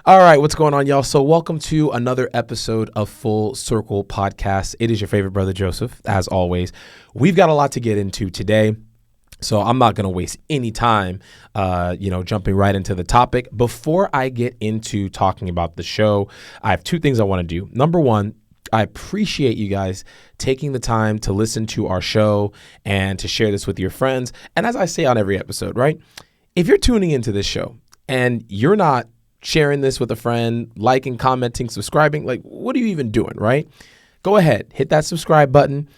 All right, what's going on, y'all? So welcome to another episode of Full Circle Podcast. It is your favorite brother, Joseph, as always. We've got a lot to get into today, so I'm not going to waste any time, jumping right into the topic. Before I get into talking about the show, I have two things I want to do. Number one, I appreciate you guys taking the time to listen to our show and to share this with your friends. And as I say on every episode, right? If you're tuning into this show and you're not sharing this with a friend, liking, commenting, subscribing, like what are you even doing, right? Go ahead, hit that subscribe button,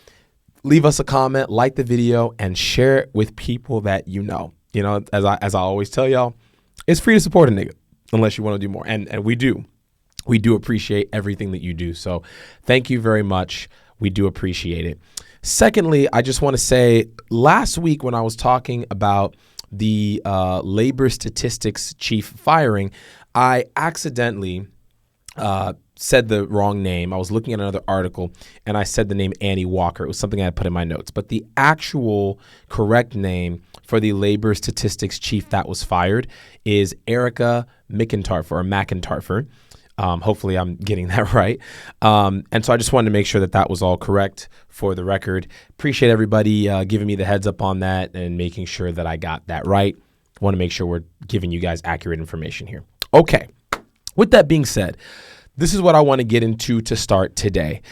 leave us a comment, like the video, and share it with people that you know. You know, as I always tell y'all, it's free to support a nigga unless you want to do more. And we do. We do appreciate everything that you do. So thank you very much. We do appreciate it. Secondly, I just want to say last week when I was talking about the labor statistics chief firing, I accidentally said the wrong name. I was looking at another article and I said the name Annie Walker. It was something I had put in my notes. But the actual correct name for the labor statistics chief that was fired is Erica McIntarfer. Hopefully I'm getting that right. And so I just wanted to make sure that was all correct for the record. Appreciate everybody giving me the heads up on that and making sure that I got that right. Want to make sure we're giving you guys accurate information here. Okay. With that being said, this is what I want to get into to start today.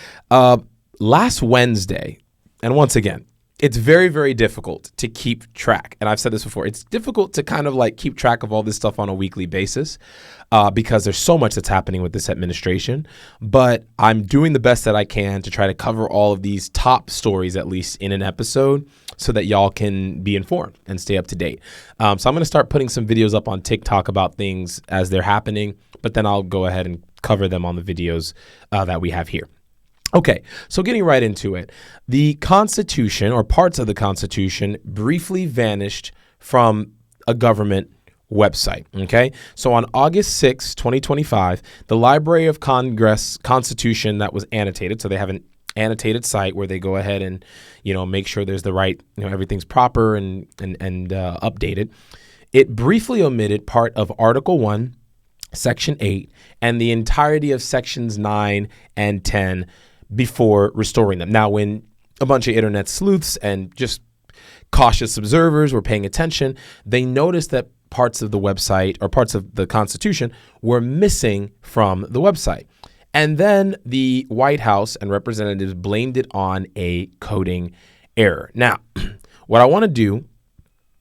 Last Wednesday, and once again, it's very, very difficult to keep track. And I've said this before. It's difficult to kind of like keep track of all this stuff on a weekly basis because there's so much that's happening with this administration. But I'm doing the best that I can to try to cover all of these top stories, at least in an episode, so that y'all can be informed and stay up to date. So I'm going to start putting some videos up on TikTok about things as they're happening, but then I'll go ahead and cover them on the videos that we have here. Okay, so getting right into it, the Constitution or parts of the Constitution briefly vanished from a government website, okay? So on August 6, 2025, the Library of Congress Constitution that was annotated, so they have an annotated site where they go ahead and, make sure there's the right, everything's proper and updated. It briefly omitted part of Article 1, Section 8, and the entirety of Sections 9 and 10 before restoring them. Now, when a bunch of internet sleuths and just cautious observers were paying attention, they noticed that parts of the website or parts of the Constitution were missing from the website. And then the White House and representatives blamed it on a coding error. Now, what I want to do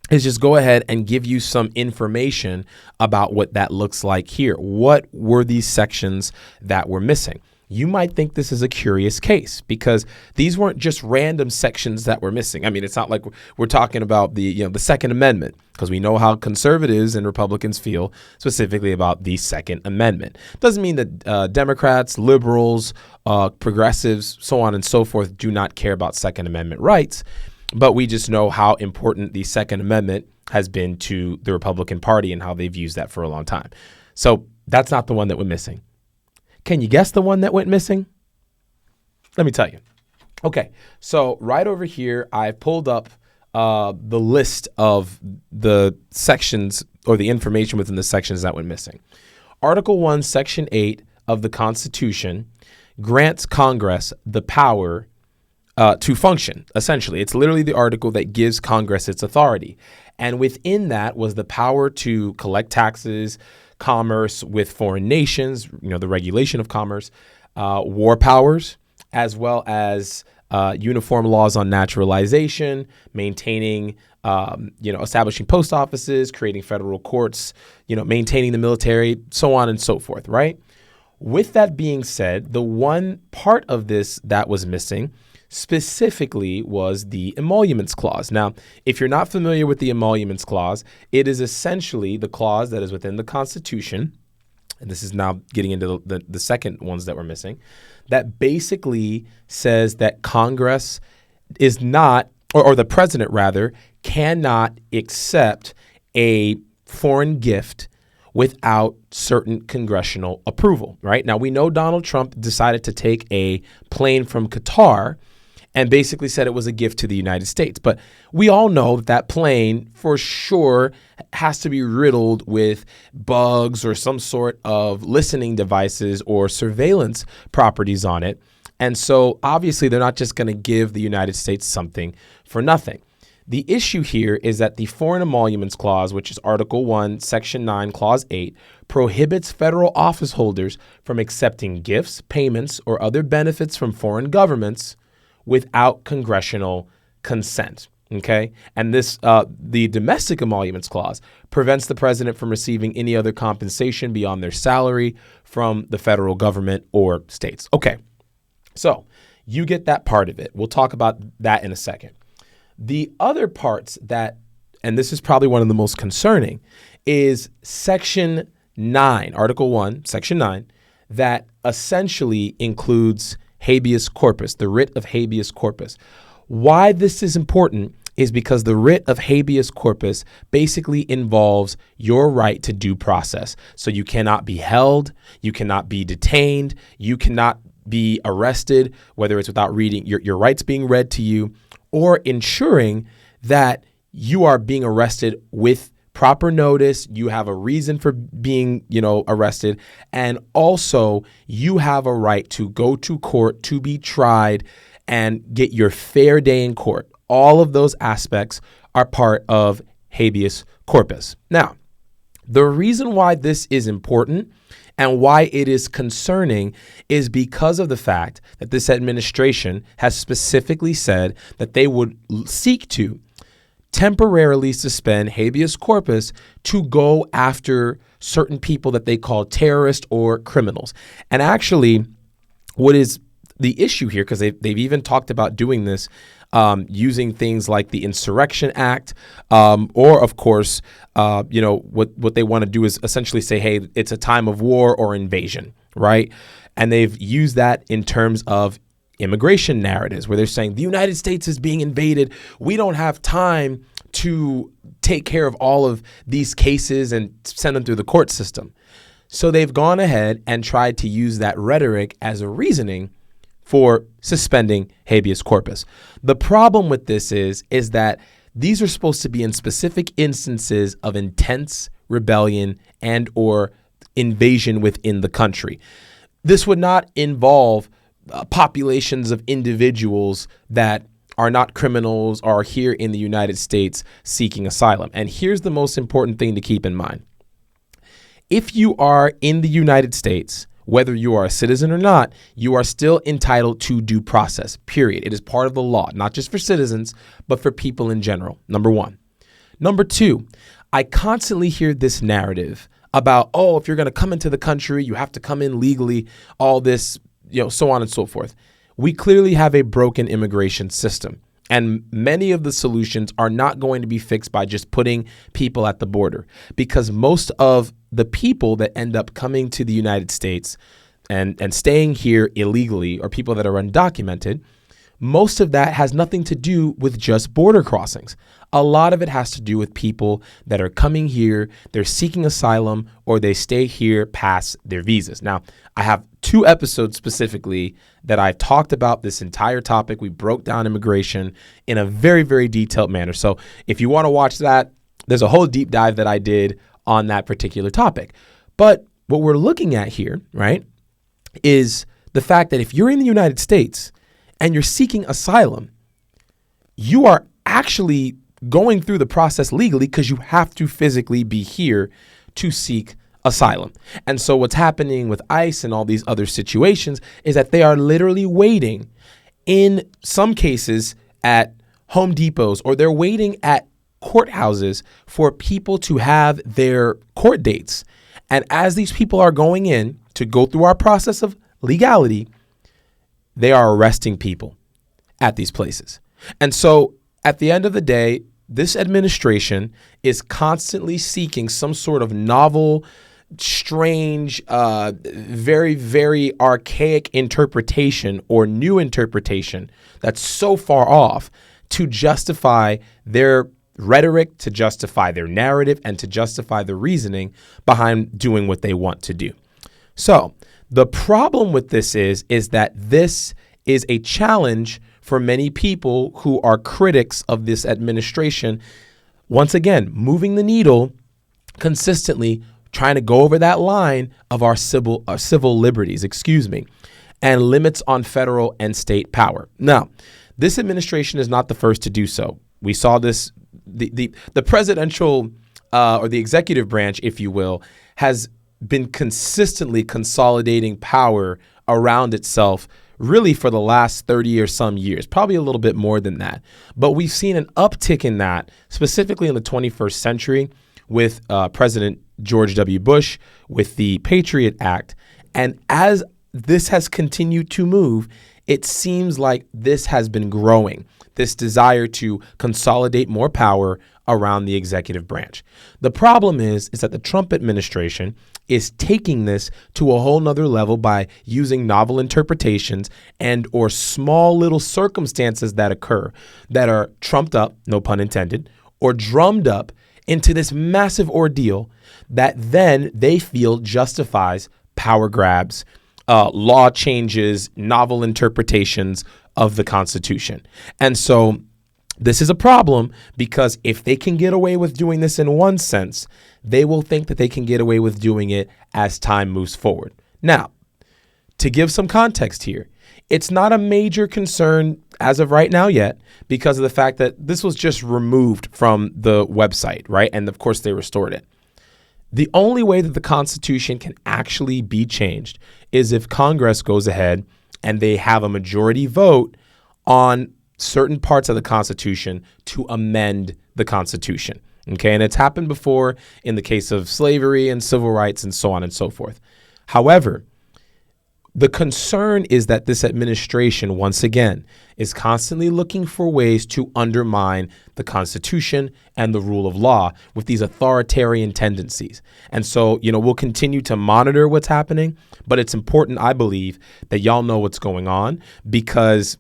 is just go ahead and give you some information about what that looks like here. What were these sections that were missing? You might think this is a curious case because these weren't just random sections that were missing. I mean, it's not like we're talking about the Second Amendment, because we know how conservatives and Republicans feel specifically about the Second Amendment. Doesn't mean that Democrats, liberals, progressives, so on and so forth do not care about Second Amendment rights, but we just know how important the Second Amendment has been to the Republican Party and how they've used that for a long time. So that's not the one that went missing. Can you guess the one that went missing? Let me tell you. Okay, so right over here, I pulled up the list of the sections or the information within the sections that went missing. Article 1, Section 8 of the Constitution grants Congress the power to function, essentially. It's literally the article that gives Congress its authority. And within that was the power to collect taxes, commerce with foreign nations, the regulation of commerce, war powers, as well as uniform laws on naturalization, maintaining, establishing post offices, creating federal courts, maintaining the military, so on and so forth, right? With that being said, the one part of this that was missing specifically was the emoluments clause. Now, if you're not familiar with the emoluments clause, it is essentially the clause that is within the Constitution, and this is now getting into the second ones that were missing, that basically says that Congress is not, or the president rather, cannot accept a foreign gift without certain congressional approval, right? Now, we know Donald Trump decided to take a plane from Qatar and basically said it was a gift to the United States. But we all know that that plane for sure has to be riddled with bugs or some sort of listening devices or surveillance properties on it. And so obviously they're not just going to give the United States something for nothing. The issue here is that the Foreign Emoluments Clause, which is Article 1, Section 9, Clause 8, prohibits federal office holders from accepting gifts, payments, or other benefits from foreign governments without congressional consent. Okay, and this the Domestic Emoluments Clause prevents the president from receiving any other compensation beyond their salary from the federal government or states. Okay, so you get that part of it. We'll talk about that in a second. The other parts that, and this is probably one of the most concerning, is Section 9, Article 1, Section 9, that essentially includes habeas corpus, the writ of habeas corpus. Why this is important is because the writ of habeas corpus basically involves your right to due process. So you cannot be held, you cannot be detained, you cannot be arrested, whether it's without reading your rights being read to you, or ensuring that you are being arrested with proper notice, you have a reason for being, arrested, and also you have a right to go to court, to be tried, and get your fair day in court. All of those aspects are part of habeas corpus. Now, the reason why this is important and why it is concerning is because of the fact that this administration has specifically said that they would seek to temporarily suspend habeas corpus to go after certain people that they call terrorists or criminals. And actually, what is the issue here, because they've even talked about doing this using things like the Insurrection Act, or of course, what they want to do is essentially say, hey, it's a time of war or invasion, right? And they've used that in terms of immigration narratives where they're saying the United States is being invaded. We don't have time to take care of all of these cases and send them through the court system. So they've gone ahead and tried to use that rhetoric as a reasoning for suspending habeas corpus. The problem with this is that these are supposed to be in specific instances of intense rebellion and or invasion within the country. This would not involve populations of individuals that are not criminals or are here in the United States seeking asylum. And here's the most important thing to keep in mind. If you are in the United States, whether you are a citizen or not, you are still entitled to due process, period. It is part of the law, not just for citizens, but for people in general, number one. Number two, I constantly hear this narrative about, if you're going to come into the country, you have to come in legally, all this, so on and so forth. We clearly have a broken immigration system. And many of the solutions are not going to be fixed by just putting people at the border, because most of the people that end up coming to the United States and staying here illegally, or people that are undocumented, most of that has nothing to do with just border crossings. A lot of it has to do with people that are coming here, they're seeking asylum, or they stay here past their visas. Now, I have 2 episodes specifically that I've talked about this entire topic. We broke down immigration in a very, very detailed manner. So if you want to watch that, there's a whole deep dive that I did on that particular topic. But what we're looking at here, right, is the fact that if you're in the United States and you're seeking asylum, you are actually going through the process legally because you have to physically be here to seek asylum. And so what's happening with ICE and all these other situations is that they are literally waiting in some cases at Home Depots, or they're waiting at courthouses for people to have their court dates. And as these people are going in to go through our process of legality, they are arresting people at these places. And so at the end of the day, this administration is constantly seeking some sort of novel, strange, very, very archaic interpretation or new interpretation that's so far off to justify their rhetoric, to justify their narrative, and to justify the reasoning behind doing what they want to do. So the problem with this is that this is a challenge for many people who are critics of this administration, once again, moving the needle consistently, trying to go over that line of our civil liberties, and limits on federal and state power. Now, this administration is not the first to do so. We saw this, the presidential or the executive branch, if you will, has been consistently consolidating power around itself really for the last 30 or some years, probably a little bit more than that. But we've seen an uptick in that, specifically in the 21st century with President George W. Bush, with the Patriot Act. And as this has continued to move, it seems like this has been growing, this desire to consolidate more power around the executive branch. The problem is that the Trump administration is taking this to a whole nother level by using novel interpretations and or small little circumstances that occur that are trumped up, no pun intended, or drummed up into this massive ordeal that then they feel justifies power grabs, law changes, novel interpretations of the Constitution. And so this is a problem because if they can get away with doing this in one sense, they will think that they can get away with doing it as time moves forward. Now, to give some context here, it's not a major concern as of right now yet because of the fact that this was just removed from the website, right? And of course, they restored it. The only way that the Constitution can actually be changed is if Congress goes ahead and they have a majority vote on certain parts of the Constitution to amend the Constitution. Okay, and it's happened before in the case of slavery and civil rights and so on and so forth. However, the concern is that this administration, once again, is constantly looking for ways to undermine the Constitution and the rule of law with these authoritarian tendencies. And so, we'll continue to monitor what's happening, but it's important, I believe, that y'all know what's going on because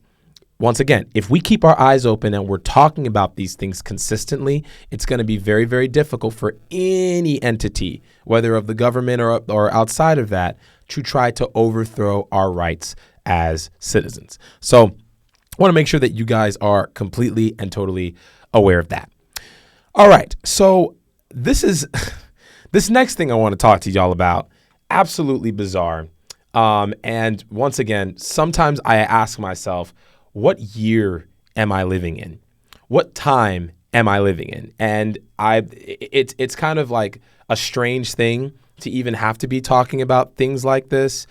once again, if we keep our eyes open and we're talking about these things consistently, it's going to be very, very difficult for any entity, whether of the government or outside of that, to try to overthrow our rights as citizens. So I want to make sure that you guys are completely and totally aware of that. All right. So this next thing I want to talk to y'all about, absolutely bizarre. And once again, sometimes I ask myself, what year am I living in? What time am I living in? And it's kind of like a strange thing to even have to be talking about things like this,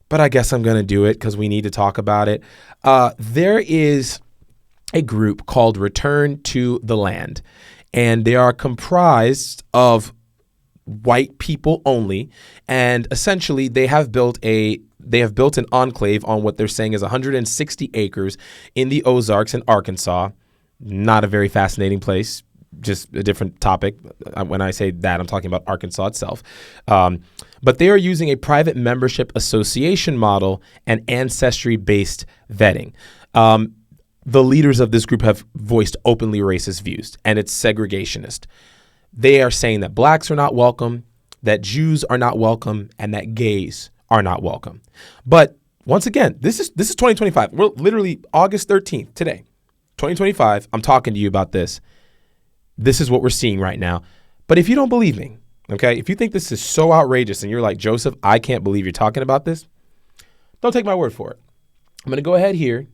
but I guess I'm going to do it because we need to talk about it. There is a group called Return to the Land, and they are comprised of white people only, and essentially they have built an enclave on what they're saying is 160 acres in the Ozarks in Arkansas. Not a very fascinating place, just a different topic. When I say that, I'm talking about Arkansas itself. But they are using a private membership association model and ancestry-based vetting. The leaders of this group have voiced openly racist views, and it's segregationist. They are saying that blacks are not welcome, that Jews are not welcome, and that gays are not welcome. But once again, this is 2025. We're literally August 13th today, 2025. I'm talking to you about this. This is what we're seeing right now. But if you don't believe me, okay, if you think this is so outrageous and you're like, Joseph, I can't believe you're talking about this, don't take my word for it. I'm going to go ahead here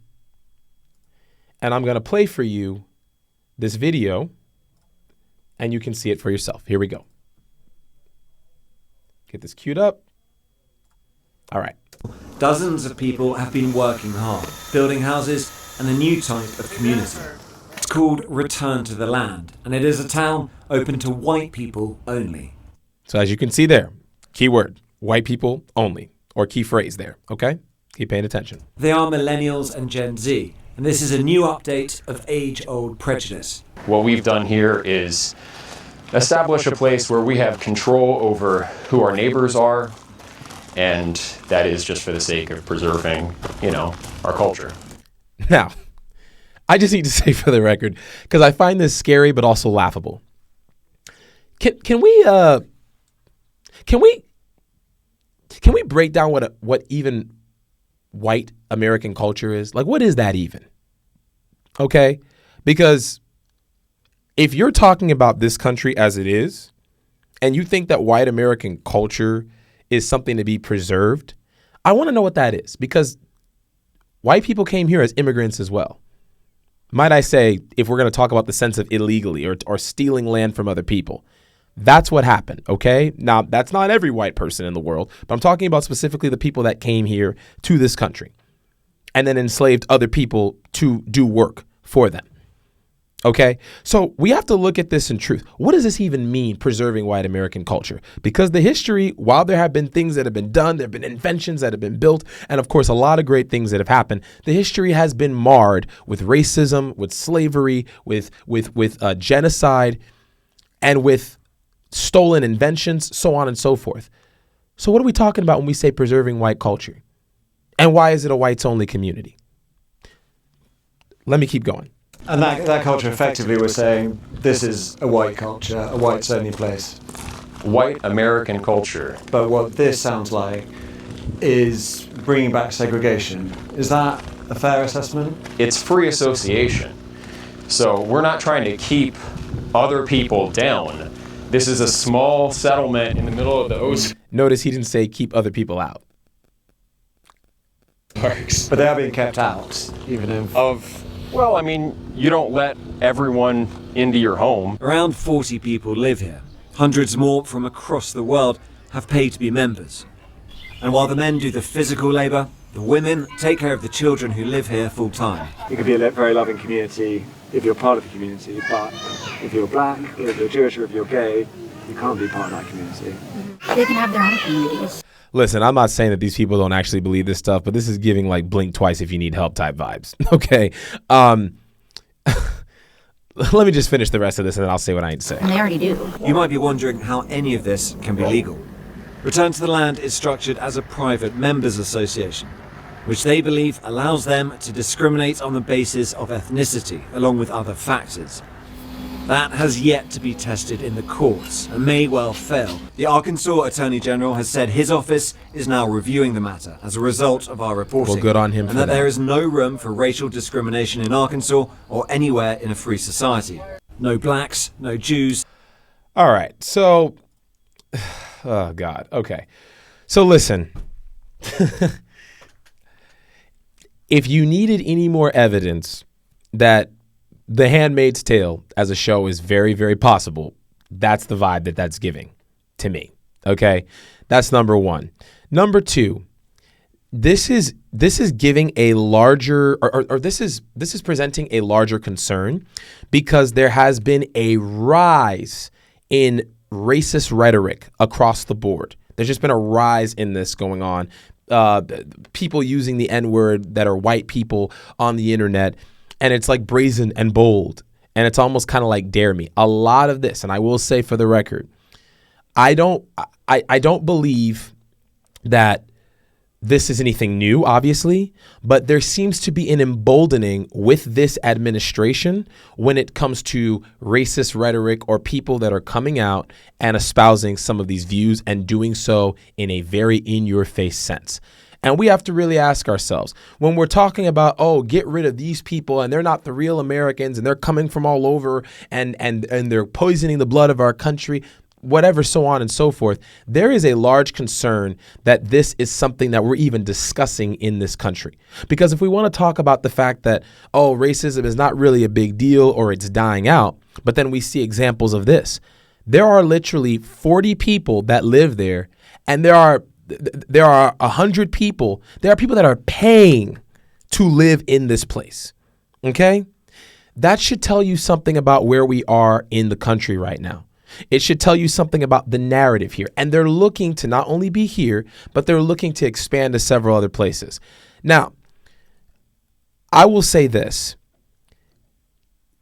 and I'm going to play for you this video and you can see it for yourself. Here we go. Get this queued up. All right. Dozens of people have been working hard, building houses and a new type of community. It's called Return to the Land, and it is a town open to white people only. So as you can see there, keyword, white people only, or key phrase there, okay? Keep paying attention. They are millennials and Gen Z, and this is a new update of age-old prejudice. What we've done here is establish a place where we have control over who our neighbors are, and that is just for the sake of preserving, our culture. Now, I just need to say for the record, because I find this scary but also laughable. Can we break down what even white American culture is? Like, what is that even? Okay? Because if you're talking about this country as it is, and you think that white American culture is something to be preserved, I want to know what that is, because white people came here as immigrants as well. Might I say, if we're going to talk about the sense of illegally or stealing land from other people, that's what happened, okay? Now, that's not every white person in the world, but I'm talking about specifically the people that came here to this country and then enslaved other people to do work for them. Okay, so we have to look at this in truth. What does this even mean, preserving white American culture? Because the history, while there have been things that have been done, there have been inventions that have been built, and of course, a lot of great things that have happened, the history has been marred with racism, with slavery, with genocide, and with stolen inventions, so on and so forth. So what are we talking about when we say preserving white culture? And why is it a whites-only community? Let me keep going. And that culture, effectively, we're saying this is a white culture, a whites-only place. White American culture. But what this sounds like is bringing back segregation. Is that a fair assessment? It's free association. So we're not trying to keep other people down. This is a small settlement in the middle of the ocean. Notice he didn't say keep other people out. But they are being kept out, even if... Well, I mean, you don't let everyone into your home. Around 40 people live here. Hundreds more from across the world have paid to be members. And while the men do the physical labour, the women take care of the children who live here full time. It can be a very loving community if you're part of the community, but if you're black, if you're Jewish, or if you're gay, you can't be part of that community. They can have their own communities. Listen, I'm not saying that these people don't actually believe this stuff, but this is giving like blink twice if you need help type vibes. Okay. Let me just finish the rest of this and then I'll say what I need to say. And they already do. You might be wondering how any of this can be legal. Return to the Land is structured as a private members association, which they believe allows them to discriminate on the basis of ethnicity, along with other factors. That has yet to be tested in the courts and may well fail. The Arkansas Attorney General has said his office is now reviewing the matter as a result of our reporting. Well, good on him and for that that. there is no room for racial discrimination in Arkansas or anywhere in a free society. No blacks, no Jews. All right. So, oh God. Okay. So listen, if you needed any more evidence that The Handmaid's Tale as a show is very, very possible, that's the vibe that's giving to me. Okay, that's number one. Number two, this is giving a larger, or this is presenting a larger concern because there has been a rise in racist rhetoric across the board. There's just been a rise in this going on. People using the N-word that are white people on the internet. And it's like brazen and bold. And it's almost kind of like dare me. A lot of this, and I will say for the record, I don't believe that this is anything new, obviously, but there seems to be an emboldening with this administration when it comes to racist rhetoric or people that are coming out and espousing some of these views and doing so in a very in-your-face sense. And we have to really ask ourselves, when we're talking about, oh, get rid of these people and they're not the real Americans and they're coming from all over and they're poisoning the blood of our country, whatever, so on and so forth, there is a large concern that this is something that we're even discussing in this country. Because if we want to talk about the fact that, oh, racism is not really a big deal or it's dying out, but then we see examples of this. There are literally 40 people that live there, and there are 100 people. There are people that are paying to live in this place. Okay? That should tell you something about where we are in the country right now. It should tell you something about the narrative here. And they're looking to not only be here, but they're looking to expand to several other places. Now, I will say this.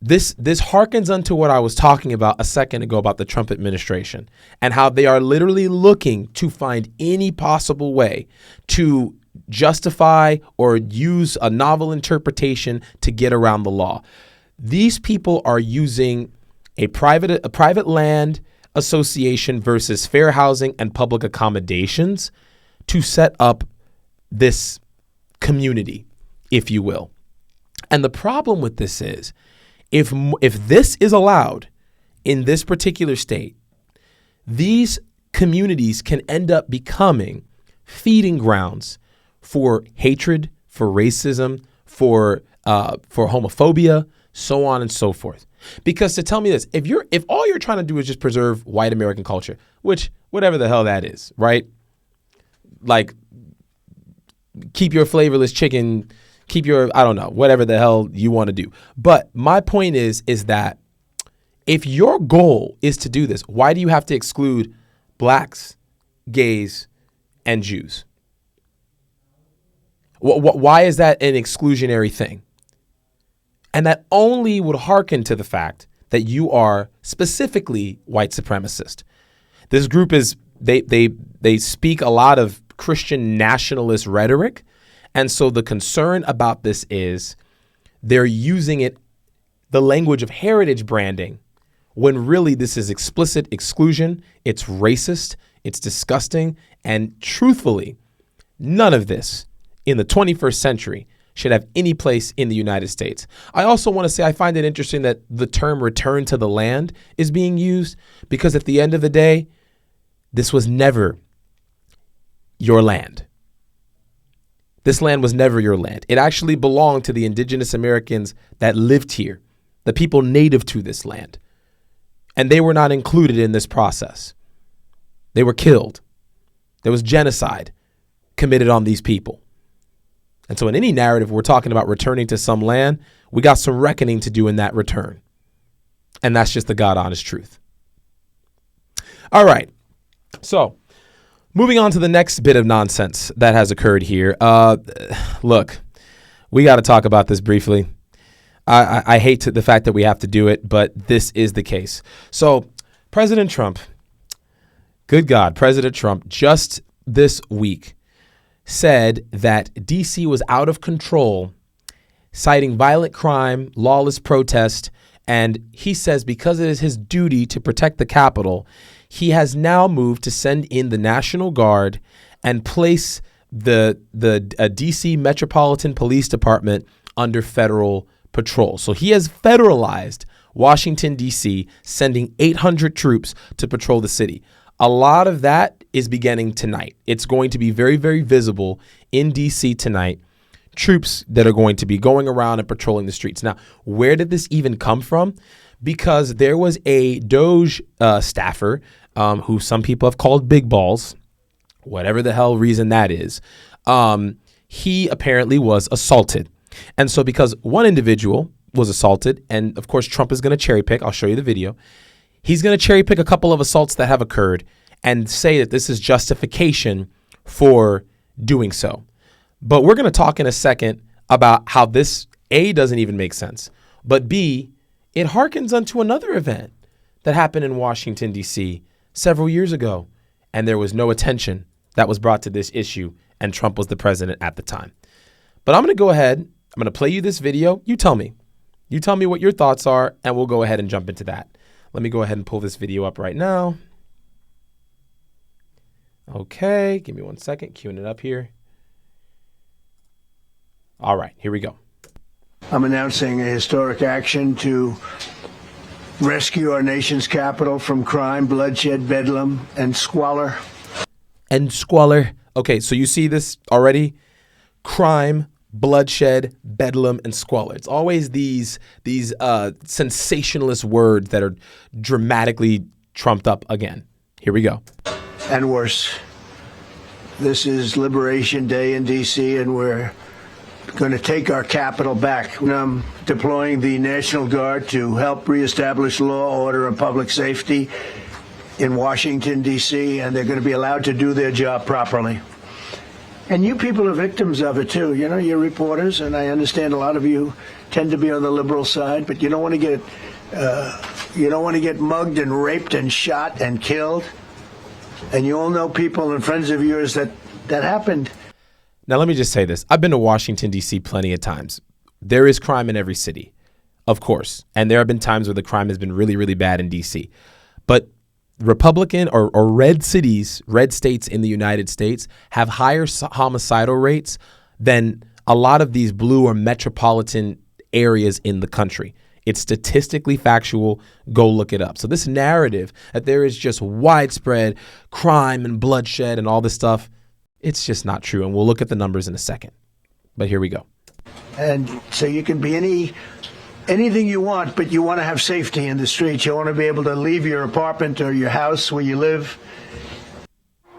This harkens unto what I was talking about a second ago about the Trump administration and how they are literally looking to find any possible way to justify or use a novel interpretation to get around the law. These people are using a private land association versus fair housing and public accommodations to set up this community, if you will. And the problem with this is if this is allowed in this particular state, these communities can end up becoming feeding grounds for hatred, for racism, for homophobia, so on and so forth. Because to tell me this, if all you're trying to do is just preserve white American culture, which whatever the hell that is, right? Like keep your flavorless chicken, keep your, I don't know, whatever the hell you want to do. But my point is that if your goal is to do this, why do you have to exclude blacks, gays, and Jews? Why is that an exclusionary thing? And that only would hearken to the fact that you are specifically white supremacist. This group is, they speak a lot of Christian nationalist rhetoric. And so the concern about this is they're using it, the language of heritage branding, when really this is explicit exclusion. It's racist, it's disgusting, and truthfully, none of this in the 21st century should have any place in the United States. I also want to say I find it interesting that the term return to the land is being used because at the end of the day, this was never your land. This land was never your land. It actually belonged to the indigenous Americans that lived here, the people native to this land. And they were not included in this process. They were killed. There was genocide committed on these people. And so in any narrative, we're talking about returning to some land, we got some reckoning to do in that return. And that's just the God honest truth. All right. So moving on to the next bit of nonsense that has occurred here. Look, we got to talk about this briefly. I hate the fact that we have to do it, but this is the case. So President Trump, good God, President Trump just this week said that D.C. was out of control, citing violent crime, lawless protest, and he says because it is his duty to protect the Capitol, he has now moved to send in the National Guard and place the D.C. Metropolitan Police Department under federal patrol. So he has federalized Washington, D.C., sending 800 troops to patrol the city. A lot of that is beginning tonight. It's going to be very, very visible in D.C. tonight. Troops that are going to be going around and patrolling the streets. Now, where did this even come from? Because there was a Doge staffer who some people have called big balls, whatever the hell reason that is. He apparently was assaulted. And so because one individual was assaulted, and of course Trump is going to cherry pick, I'll show you the video. He's going to cherry pick a couple of assaults that have occurred and say that this is justification for doing so. But we're going to talk in a second about how this, A, doesn't even make sense, but B, it harkens onto another event that happened in Washington, D.C. several years ago, and there was no attention that was brought to this issue, and Trump was the president at the time. But I'm going to go ahead. I'm going to play you this video. You tell me. You tell me what your thoughts are, and we'll go ahead and jump into that. Let me go ahead and pull this video up right now. Okay, give me 1 second. Queuing it up here. All right, here we go. I'm announcing a historic action to rescue our nation's capital from crime, bloodshed, bedlam, and squalor. And squalor. Okay, so you see this already? Crime, bloodshed, bedlam, and squalor. It's always these sensationalist words that are dramatically trumped up again. Here we go. And worse. This is Liberation Day in D.C., and we're going to take our capital back. I'm deploying the National Guard to help reestablish law, order, and public safety in Washington, D.C., and they're going to be allowed to do their job properly. And you people are victims of it, too. You know, you're reporters, and I understand a lot of you tend to be on the liberal side, but you don't want to get mugged and raped and shot and killed. And you all know people and friends of yours that happened. Now, let me just say this. I've been to Washington, D.C. plenty of times. There is crime in every city, of course. And there have been times where the crime has been really, really bad in D.C. But Republican or red cities, red states in the United States have higher homicidal rates than a lot of these blue or metropolitan areas in the country. It's statistically factual. Go look it up. So this narrative that there is just widespread crime and bloodshed and all this stuff, it's just not true. And we'll look at the numbers in a second. But here we go. And so you can be anything you want, but you want to have safety in the streets. You want to be able to leave your apartment or your house where you live.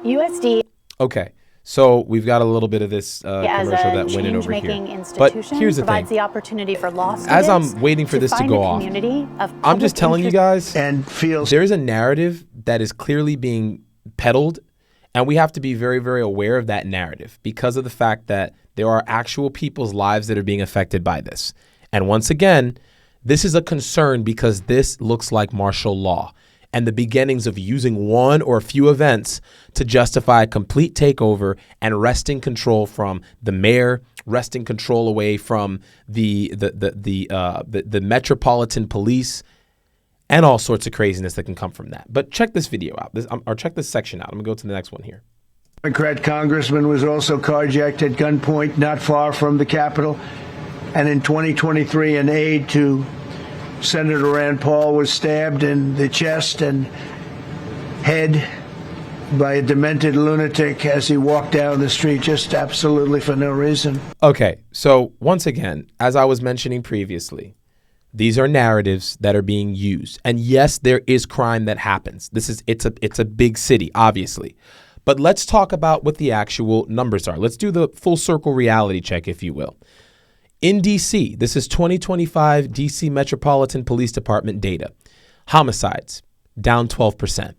USD. Okay. So we've got a little bit of this commercial that went in over here. But here's the thing. The opportunity for law as I'm waiting for this to go off, I'm just telling you guys, and there is a narrative that is clearly being peddled, and we have to be very, very aware of that narrative because of the fact that there are actual people's lives that are being affected by this. And once again, this is a concern because this looks like martial law and the beginnings of using one or a few events to justify a complete takeover and wresting control from the mayor, wresting control away from the metropolitan police, and all sorts of craziness that can come from that. But check this video out, or check this section out. I'm gonna go to the next one here. Democrat congressman was also carjacked at gunpoint not far from the Capitol. And in 2023, an aide to Senator Rand Paul was stabbed in the chest and head by a demented lunatic as he walked down the street, just absolutely for no reason. Okay, so once again, as I was mentioning previously, these are narratives that are being used. And yes, there is crime that happens. It's a big city, obviously. But let's talk about what the actual numbers are. Let's do the full circle reality check, if you will. In D.C., this is 2025 D.C. Metropolitan Police Department data. Homicides, down 12%.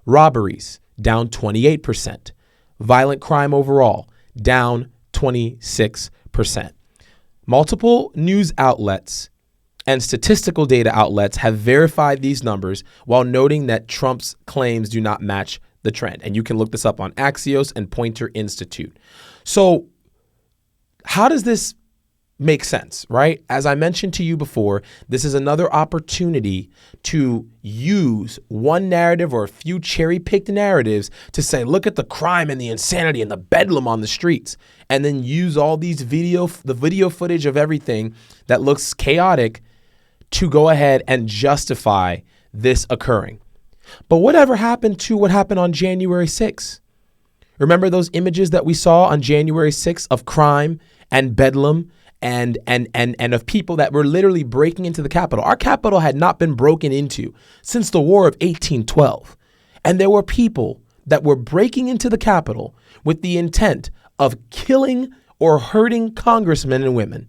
Robberies, down 28%. Violent crime overall, down 26%. Multiple news outlets and statistical data outlets have verified these numbers while noting that Trump's claims do not match the trend. And you can look this up on Axios and Poynter Institute. So how does this make sense, right? As I mentioned to you before, this is another opportunity to use one narrative or a few cherry-picked narratives to say, look at the crime and the insanity and the bedlam on the streets, and then use all these video footage of everything that looks chaotic to go ahead and justify this occurring. But whatever happened to what happened on January 6th? Remember those images that we saw on January 6th of crime and bedlam and of people that were literally breaking into the Capitol? Our Capitol had not been broken into since the War of 1812. And there were people that were breaking into the Capitol with the intent of killing or hurting congressmen and women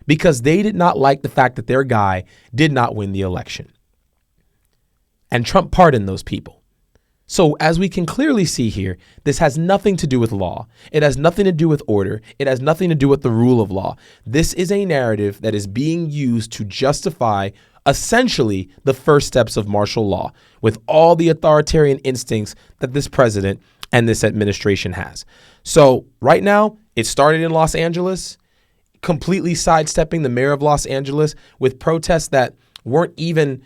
because they did not like the fact that their guy did not win the election. And Trump pardoned those people. So as we can clearly see here, this has nothing to do with law. It has nothing to do with order. It has nothing to do with the rule of law. This is a narrative that is being used to justify essentially the first steps of martial law with all the authoritarian instincts that this president and this administration has. So right now, it started in Los Angeles, completely sidestepping the mayor of Los Angeles with protests that weren't even,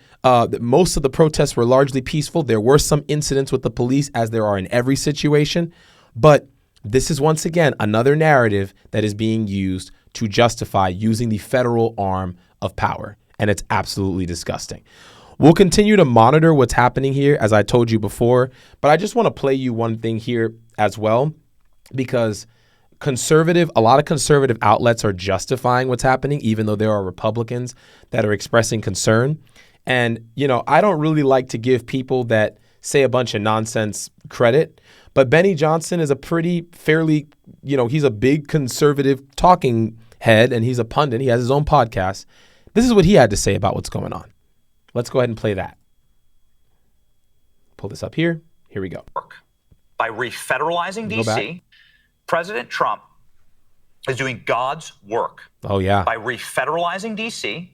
most of the protests were largely peaceful. There were some incidents with the police, as there are in every situation. But this is once again another narrative that is being used to justify using the federal arm of power. And it's absolutely disgusting. We'll continue to monitor what's happening here, as I told you before. But I just want to play you one thing here as well, because a lot of conservative outlets are justifying what's happening, even though there are Republicans that are expressing concern. And, I don't really like to give people that say a bunch of nonsense credit, but Benny Johnson is he's a big conservative talking head and he's a pundit. He has his own podcast. This is what he had to say about what's going on. Let's go ahead and play that. Pull this up here. Here we go. By refederalizing D.C., President Trump is doing God's work. Oh, yeah. By refederalizing D.C.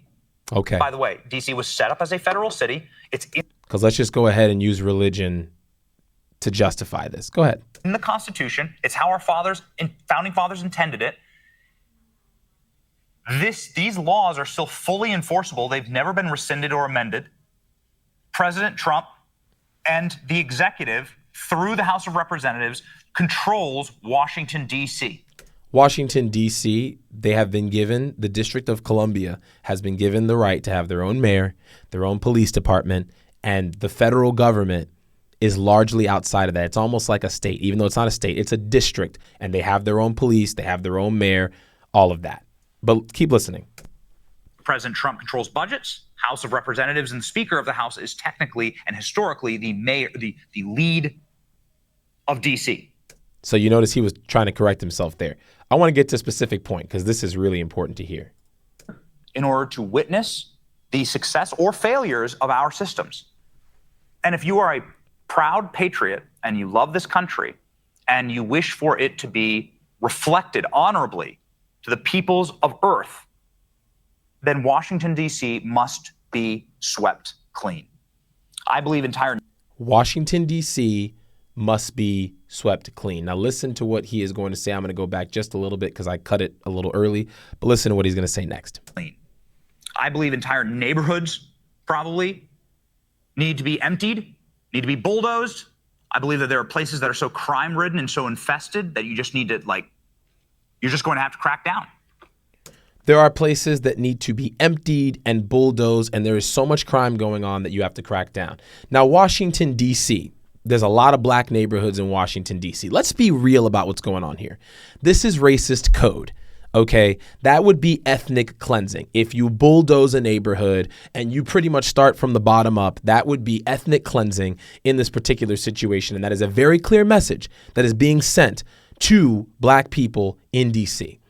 Okay. By the way, D.C. was set up as a federal city. Because let's just go ahead and use religion to justify this. Go ahead. In the Constitution. It's how our founding fathers intended it. These laws are still fully enforceable. They've never been rescinded or amended. President Trump and the executive, through the House of Representatives, controls Washington, D.C. Washington, D.C., they have been given, the District of Columbia has been given the right to have their own mayor, their own police department, and the federal government is largely outside of that. It's almost like a state, even though it's not a state, it's a district, and they have their own police, they have their own mayor, all of that. But keep listening. President Trump controls budgets. House of Representatives and Speaker of the House is technically and historically the mayor, the lead of D.C. So you notice he was trying to correct himself there. I want to get to a specific point because this is really important to hear. In order to witness the success or failures of our systems. And if you are a proud patriot and you love this country and you wish for it to be reflected honorably to the peoples of Earth, then Washington, D.C. must be swept clean. I believe Washington, D.C. must be swept clean. Now listen to what he is going to say. I'm going to go back just a little bit because I cut it a little early, but listen to what he's going to say next. Clean. I believe entire neighborhoods probably need to be emptied, need to be bulldozed. I believe that there are places that are so crime-ridden and so infested that you just need to, you're just going to have to crack down. There are places that need to be emptied and bulldozed, and there is so much crime going on that you have to crack down. Now, Washington, D.C., there's a lot of black neighborhoods in Washington, D.C. Let's be real about what's going on here. This is racist code, okay? That would be ethnic cleansing. If you bulldoze a neighborhood and you pretty much start from the bottom up, that would be ethnic cleansing in this particular situation, and that is a very clear message that is being sent to black people in D.C.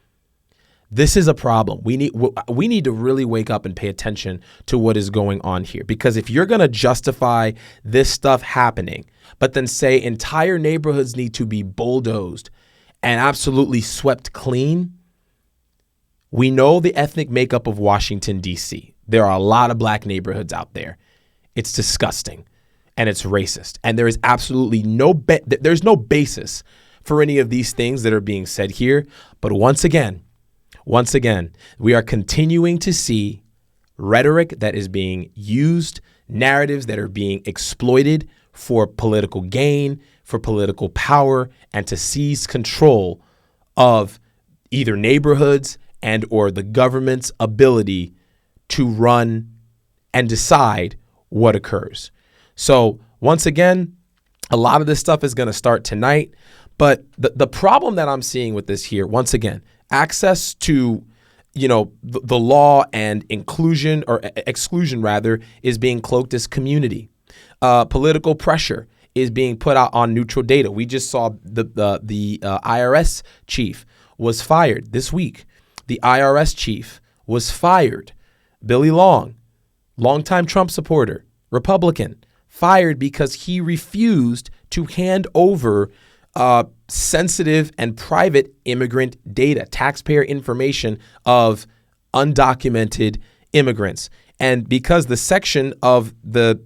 This is a problem. We need to really wake up and pay attention to what is going on here. Because if you're going to justify this stuff happening, but then say entire neighborhoods need to be bulldozed and absolutely swept clean, we know the ethnic makeup of Washington, D.C. There are a lot of black neighborhoods out there. It's disgusting and it's racist. And there is absolutely there's no basis for any of these things that are being said here. But once again, we are continuing to see rhetoric that is being used, narratives that are being exploited for political gain, for political power, and to seize control of either neighborhoods and or the government's ability to run and decide what occurs. So once again, a lot of this stuff is going to start tonight. But the problem that I'm seeing with this here, once again, access to, the law and inclusion or exclusion rather is being cloaked as community. Political pressure is being put out on neutral data. We just saw the IRS chief was fired this week. The IRS chief was fired. Billy Long, longtime Trump supporter, Republican, fired because he refused to hand over sensitive and private immigrant data, taxpayer information of undocumented immigrants. And because the section of the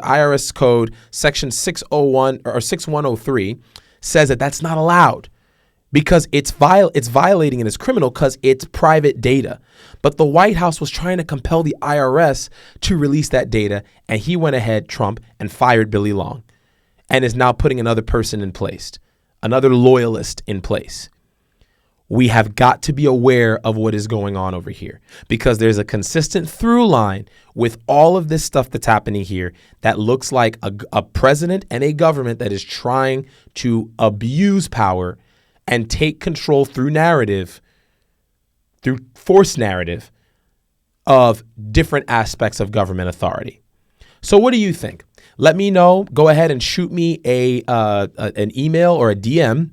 IRS code, section 601 or 6103, says that that's not allowed because it's violating and it's criminal because it's private data. But the White House was trying to compel the IRS to release that data, and he went ahead, Trump, and fired Billy Long and is now putting another person in place. Another loyalist in place. We have got to be aware of what is going on over here because there's a consistent through line with all of this stuff that's happening here that looks like a president and a government that is trying to abuse power and take control through narrative, through forced narrative of different aspects of government authority. So what do you think? Let me know. Go ahead and shoot me an email or a DM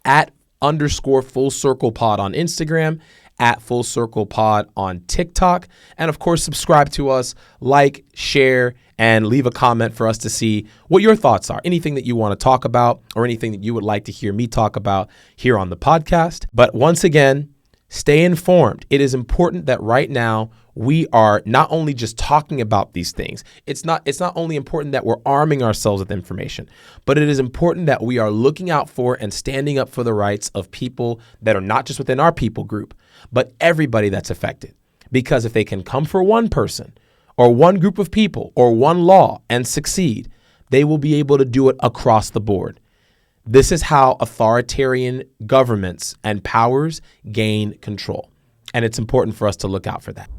at _fullcirclepod on Instagram, at fullcirclepod on TikTok. And of course, subscribe to us, like, share, and leave a comment for us to see what your thoughts are. Anything that you want to talk about or anything that you would like to hear me talk about here on the podcast. But once again, stay informed. It is important that right now we are not only just talking about these things. It's not only important that we're arming ourselves with information, but it is important that we are looking out for and standing up for the rights of people that are not just within our people group, but everybody that's affected. Because if they can come for one person or one group of people or one law and succeed, they will be able to do it across the board. This is how authoritarian governments and powers gain control. And it's important for us to look out for that.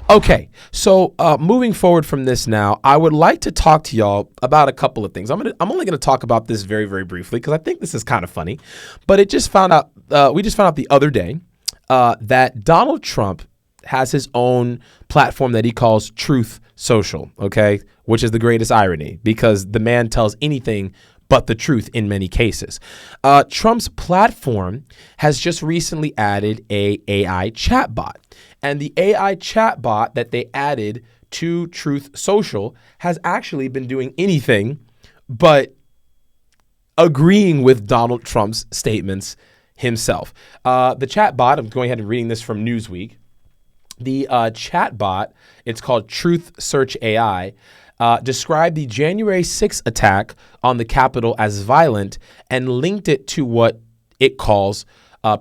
Okay, so moving forward from this now, I would like to talk to y'all about a couple of things. I'm only going to talk about this very, very briefly because I think this is kind of funny. But we just found out the other day that Donald Trump has his own platform that he calls Truth Social, okay, which is the greatest irony because the man tells anything but the truth in many cases. Trump's platform has just recently added a AI chatbot. And the AI chatbot that they added to Truth Social has actually been doing anything but agreeing with Donald Trump's statements himself. The chatbot, I'm going ahead and reading this from Newsweek. The chatbot, it's called Truth Search AI, described the January 6th attack on the Capitol as violent and linked it to what it calls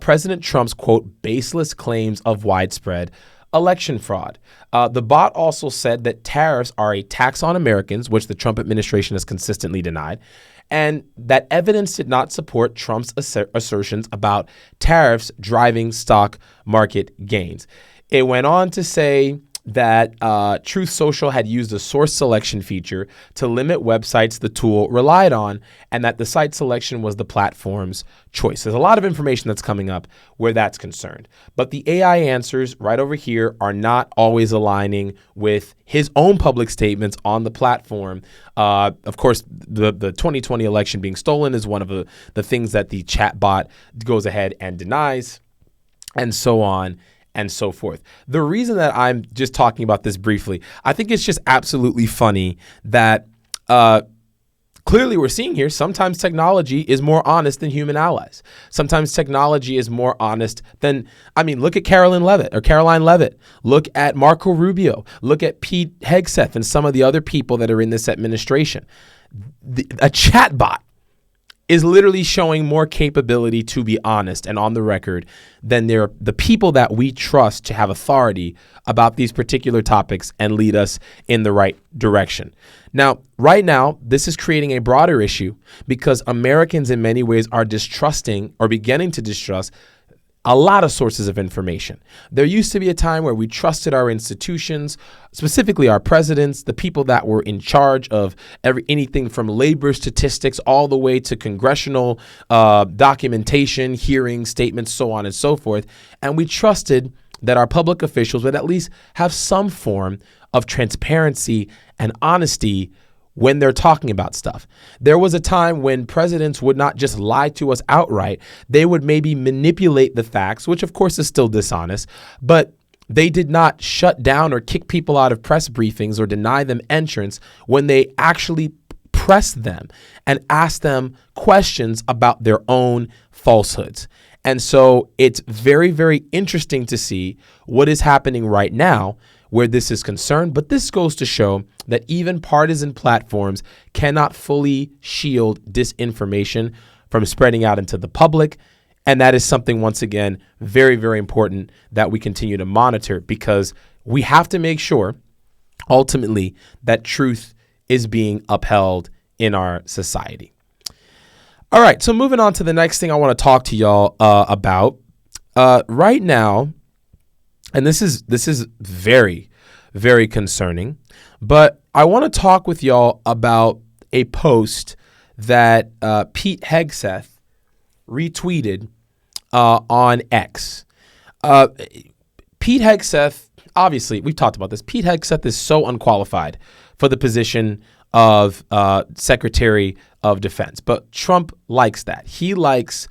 President Trump's, quote, baseless claims of widespread election fraud. The bot also said that tariffs are a tax on Americans, which the Trump administration has consistently denied, and that evidence did not support Trump's assertions about tariffs driving stock market gains. It went on to say that Truth Social had used a source selection feature to limit websites the tool relied on, and that the site selection was the platform's choice. There's a lot of information that's coming up where that's concerned. But the AI answers right over here are not always aligning with his own public statements on the platform. Of course, the 2020 election being stolen is one of the things that the chatbot goes ahead and denies, and so on and so forth. The reason that I'm just talking about this briefly, I think it's just absolutely funny that clearly we're seeing here sometimes technology is more honest than human allies. Sometimes technology is more honest than, look at Caroline Levitt. Look at Marco Rubio. Look at Pete Hegseth and some of the other people that are in this administration. A chatbot is literally showing more capability to be honest and on the record than the people that we trust to have authority about these particular topics and lead us in the right direction. Now, right now, this is creating a broader issue because Americans in many ways are distrusting or beginning to distrust a lot of sources of information. There used to be a time where we trusted our institutions, specifically our presidents, the people that were in charge of anything from labor statistics all the way to congressional documentation, hearings, statements, so on and so forth. And we trusted that our public officials would at least have some form of transparency and honesty when they're talking about stuff. There was a time when presidents would not just lie to us outright. They would maybe manipulate the facts, which of course is still dishonest, but they did not shut down or kick people out of press briefings or deny them entrance when they actually pressed them and asked them questions about their own falsehoods. And so it's very, very interesting to see what is happening right now where this is concerned. But this goes to show that even partisan platforms cannot fully shield disinformation from spreading out into the public. And that is something, once again, very, very important that we continue to monitor because we have to make sure ultimately that truth is being upheld in our society. All right, so moving on to the next thing I want to talk to y'all about right now. And this is very, very concerning. But I want to talk with y'all about a post that Pete Hegseth retweeted on X. Pete Hegseth, obviously, we've talked about this. Pete Hegseth is so unqualified for the position of Secretary of Defense. But Trump likes that. He loves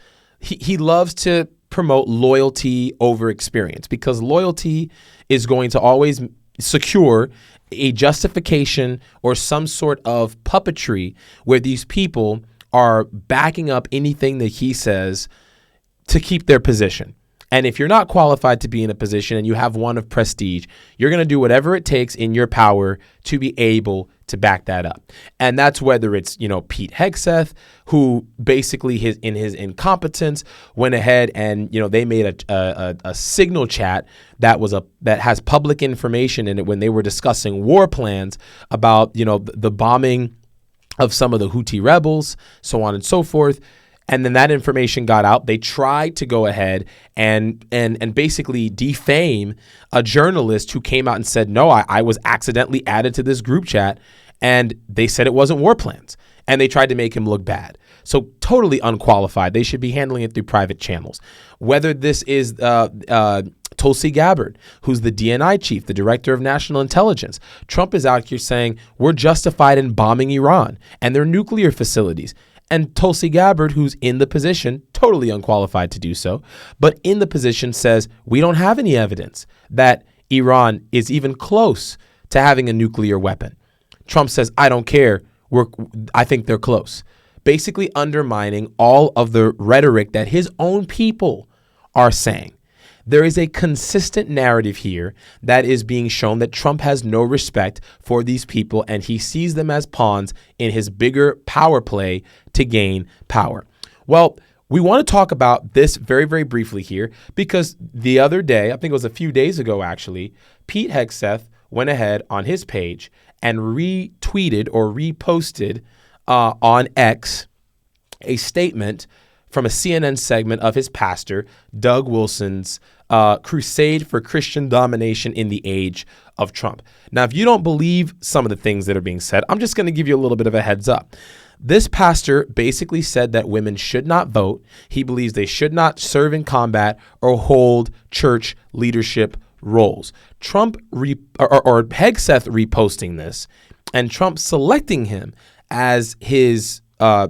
to promote loyalty over experience because loyalty is going to always secure a justification or some sort of puppetry where these people are backing up anything that he says to keep their position. And if you're not qualified to be in a position and you have one of prestige, you're going to do whatever it takes in your power to be able to back that up. And that's whether it's, Pete Hegseth, who basically in his incompetence went ahead and, they made a signal chat that has public information in it when they were discussing war plans about, the bombing of some of the Houthi rebels, so on and so forth. And then that information got out. They tried to go ahead and basically defame a journalist who came out and said, no, I was accidentally added to this group chat. And they said it wasn't war plans. And they tried to make him look bad. So totally unqualified. They should be handling it through private channels. Whether this is Tulsi Gabbard, who's the DNI chief, the director of national intelligence. Trump is out here saying we're justified in bombing Iran and their nuclear facilities. And Tulsi Gabbard, who's in the position, totally unqualified to do so, but in the position says we don't have any evidence that Iran is even close to having a nuclear weapon. Trump says, I don't care. I think they're close. Basically undermining all of the rhetoric that his own people are saying. There is a consistent narrative here that is being shown that Trump has no respect for these people and he sees them as pawns in his bigger power play to gain power. Well, we want to talk about this very, very briefly here because the other day, I think it was a few days ago actually, Pete Hegseth went ahead on his page and retweeted or reposted on X a statement from a CNN segment of his pastor, Doug Wilson's crusade for Christian domination in the age of Trump. Now, if you don't believe some of the things that are being said, I'm just going to give you a little bit of a heads up. This pastor basically said that women should not vote. He believes they should not serve in combat or hold church leadership roles. Trump or Hegseth reposting this and Trump selecting him as his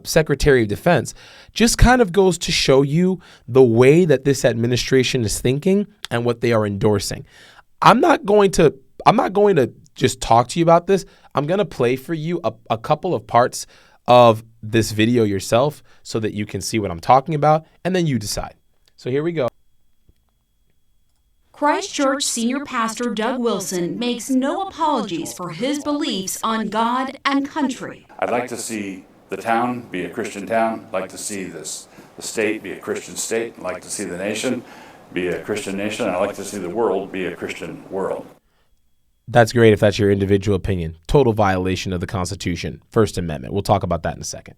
Secretary of Defense just kind of goes to show you the way that this administration is thinking and what they are endorsing. I'm not going to just talk to you about this. I'm going to play for you a couple of parts of this video yourself so that you can see what I'm talking about, and then you decide. So here we go. Christchurch senior pastor Doug Wilson makes no apologies for his beliefs on God and country. I'd like to see the town be a Christian town. I'd like to see the state be a Christian state. I'd like to see the nation be a Christian nation. I'd like to see the world be a Christian world. That's great if that's your individual opinion. Total violation of the Constitution, First Amendment. We'll talk about that in a second.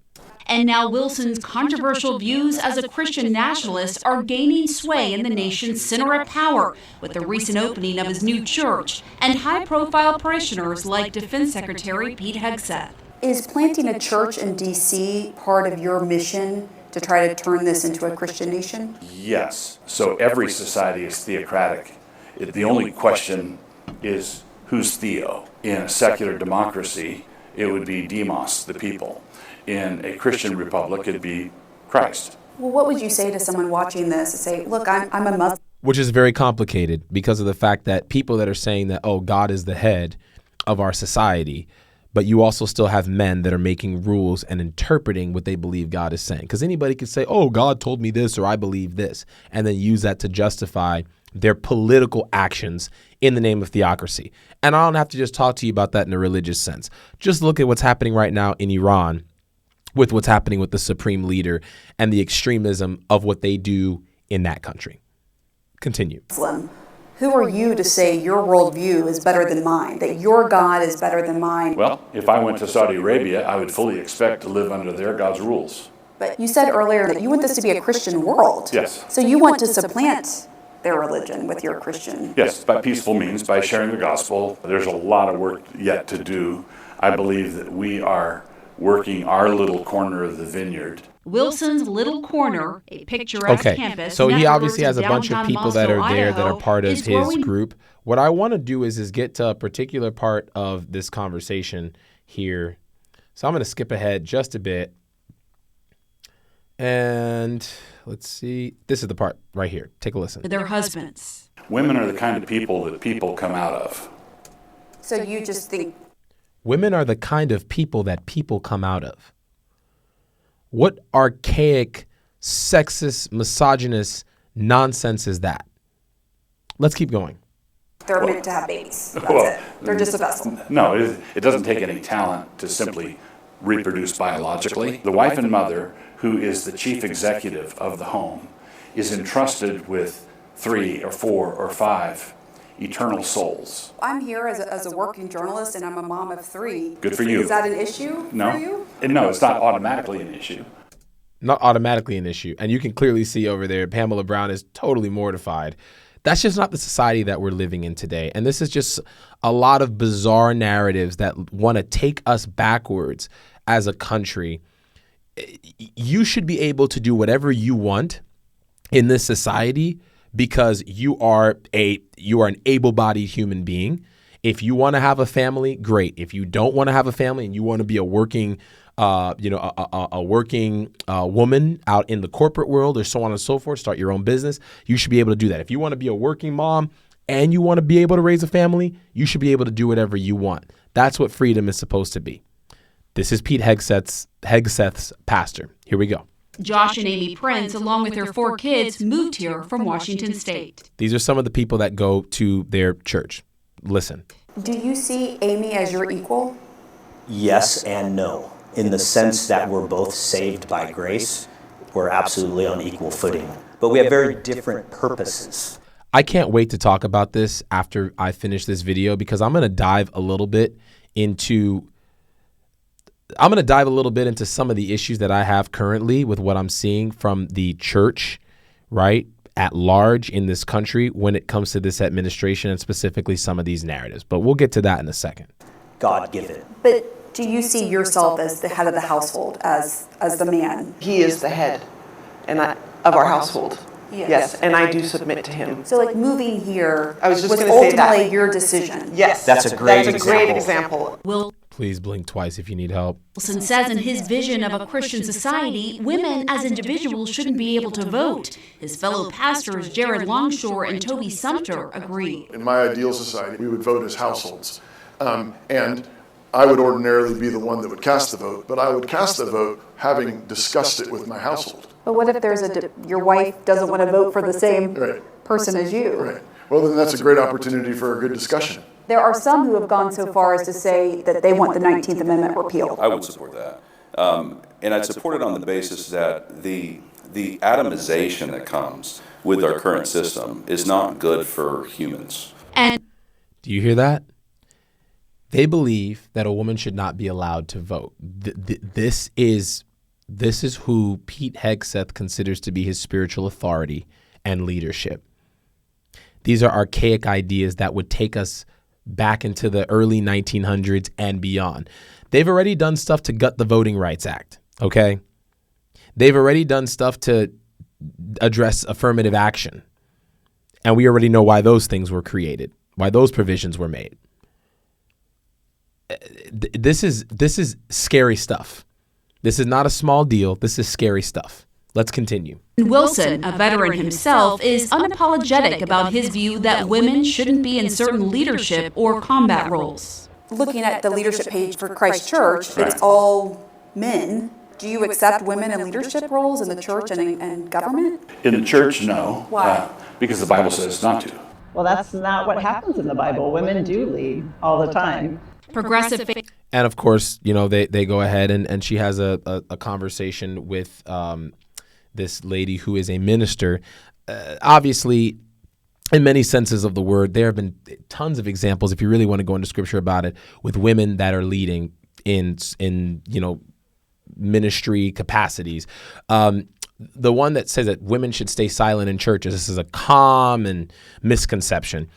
And now Wilson's controversial views as a Christian nationalist are gaining sway in the nation's center of power with the recent opening of his new church and high-profile parishioners like Defense Secretary Pete Hegseth. Is planting a church in D.C. part of your mission to try to turn this into a Christian nation? Yes. So every society is theocratic. The only question is who's theo? In a secular democracy, it would be demos, the people. In a Christian republic, it'd be Christ. Well, what would you say to someone watching this and say, look, I'm a Muslim? Which is very complicated because of the fact that people that are saying that, oh, God is the head of our society, but you also still have men that are making rules and interpreting what they believe God is saying. Because anybody could say, oh, God told me this or I believe this, and then use that to justify their political actions in the name of theocracy. And I don't have to just talk to you about that in a religious sense. Just look at what's happening right now in Iran with what's happening with the supreme leader and the extremism of what they do in that country. Continue. Who are you to say your worldview is better than mine, that your God is better than mine? Well, if I went to Saudi Arabia, I would fully expect to live under their God's rules. But you said earlier that you want this to be a Christian world. Yes. So you want to supplant their religion with your Christian. Yes, by peaceful means, by sharing the gospel. There's a lot of work yet to do. I believe that we are working our little corner of the vineyard. Wilson's Little Corner, a picturesque campus. So he obviously has a bunch of people that are there that are part of his group. What I want to do is get to a particular part of this conversation here. So I'm going to skip ahead just a bit. And let's see. This is the part right here. Take a listen. Their husbands. Women are the kind of people that people come out of. So you just think women are the kind of people that people come out of. What archaic, sexist, misogynist nonsense is that? Let's keep going. They're meant to have babies. That's it. They're just a vessel. No, it doesn't take any talent to simply reproduce biologically. The wife and mother, who is the chief executive of the home, is entrusted with 3 or 4 or 5 eternal souls. I'm here as a working journalist and I'm a mom of 3. Good for you. Is that an issue for you? No, it's not automatically an issue. Not automatically an issue. And you can clearly see over there, Pamela Brown is totally mortified. That's just not the society that we're living in today. And this is just a lot of bizarre narratives that want to take us backwards as a country. You should be able to do whatever you want in this society because you are an able-bodied human being. If you want to have a family, great. If you don't want to have a family and you want to be a working woman out in the corporate world or so on and so forth, start your own business, you should be able to do that. If you want to be a working mom and you want to be able to raise a family, you should be able to do whatever you want. That's what freedom is supposed to be. This is Pete Hegseth's pastor. Here we go. Josh and Amy Prince, along with their 4 kids, moved here from Washington State. These are some of the people that go to their church. Listen. Do you see Amy as your equal? Yes and no. In the sense that we're both saved by grace, we're absolutely on equal footing. But we have very different purposes. I can't wait to talk about this after I finish this video because I'm going to dive a little bit into some of the issues that I have currently with what I'm seeing from the church, right, at large in this country when it comes to this administration and specifically some of these narratives. But we'll get to that in a second. God give it. But do you see yourself as the head of the household, as the man? He is the head of our household. Yes, and I do submit to him. So like moving here I was just was going to say that. ultimately your decision. Yes, That's a great example. Please blink twice if you need help. Wilson says in his vision of a Christian society, women as individuals shouldn't be able to vote. His fellow pastors, Jared Longshore and Toby Sumter, agree. In my ideal society, we would vote as households. And I would ordinarily be the one that would cast the vote, but I would cast the vote having discussed it with my household. But what if there's your wife doesn't want to vote for the same person as you? Right. Well, then that's a great opportunity for a good discussion. There are some who have gone so far as to say that they want the 19th Amendment repealed. I would support that. And I'd support it on the basis that the atomization that comes with our current system is not good for humans. And do you hear that? They believe that a woman should not be allowed to vote. This is who Pete Hegseth considers to be his spiritual authority and leadership. These are archaic ideas that would take us back into the early 1900s and beyond. They've already done stuff to gut the Voting Rights Act, okay? They've already done stuff to address affirmative action. And we already know why those things were created, why those provisions were made. This is scary stuff. This is not a small deal. This is scary stuff. Let's continue. Wilson, a veteran himself, is unapologetic about his view that women shouldn't be in certain leadership or combat roles. Looking at the leadership page for Christ Church, it's all men. Do you accept women in leadership roles in the church and government? In the church, no. Why? Because the Bible says not to. Well, that's not what happens in the Bible. Women do lead all the time. Progressive. And of course, they go ahead and she has a conversation with this lady who is a minister. Obviously, in many senses of the word, there have been tons of examples, if you really want to go into scripture about it, with women that are leading in ministry capacities. The one that says that women should stay silent in churches, this is a common misconception.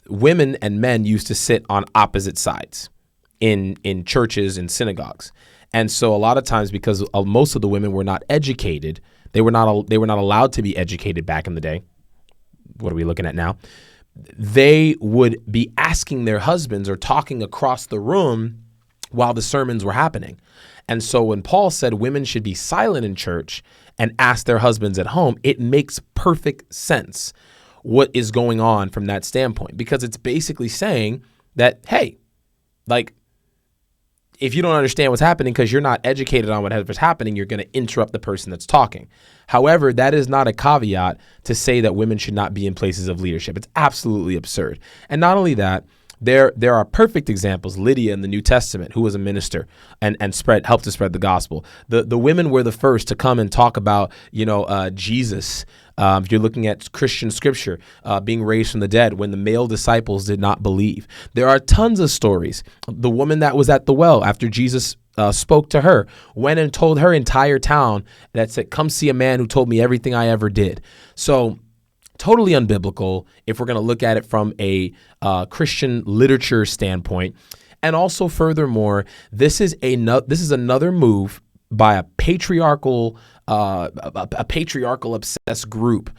Women and men used to sit on opposite sides in churches and synagogues. And so a lot of times, because most of the women were not educated, they were not allowed to be educated back in the day. What are we looking at now? They would be asking their husbands or talking across the room while the sermons were happening. And so when Paul said women should be silent in church and ask their husbands at home, it makes perfect sense what is going on from that standpoint, because it's basically saying that, hey, like, if you don't understand what's happening because you're not educated on whatever's happening, you're going to interrupt the person that's talking. However, that is not a caveat to say that women should not be in places of leadership. It's absolutely absurd. And not only that, there are perfect examples. Lydia in the New Testament, who was a minister and helped to spread the gospel. The women were the first to come and talk about, Jesus. If you're looking at Christian scripture, being raised from the dead when the male disciples did not believe. There are tons of stories. The woman that was at the well after Jesus spoke to her, went and told her entire town that said, come see a man who told me everything I ever did. So totally unbiblical if we're going to look at it from a Christian literature standpoint. And also, furthermore, this is another move by a patriarchal obsessed group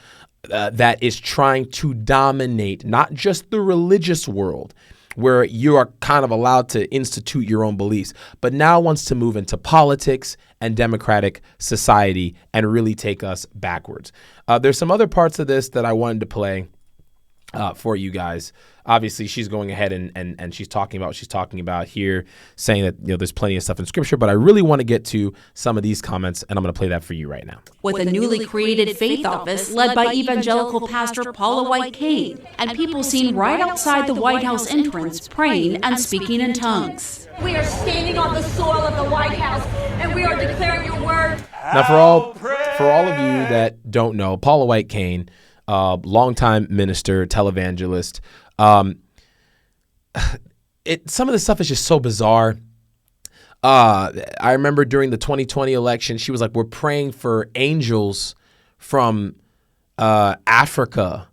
that is trying to dominate not just the religious world, where you are kind of allowed to institute your own beliefs, but now wants to move into politics and democratic society and really take us backwards. There's some other parts of this that I wanted to play for you guys. Obviously, she's going ahead and she's talking about what she's talking about here, saying that there's plenty of stuff in Scripture, but I really want to get to some of these comments, and I'm going to play that for you right now. With a newly created faith office led by evangelical pastor Paula White-Cain, and people seen right outside the White House entrance praying and speaking in tongues. We are standing on the soil of the White House, and we are declaring your word. Now, for all of you that don't know, Paula White-Cain, longtime minister, televangelist. Some of the stuff is just so bizarre. I remember during the 2020 election, she was like, we're praying for angels from Africa,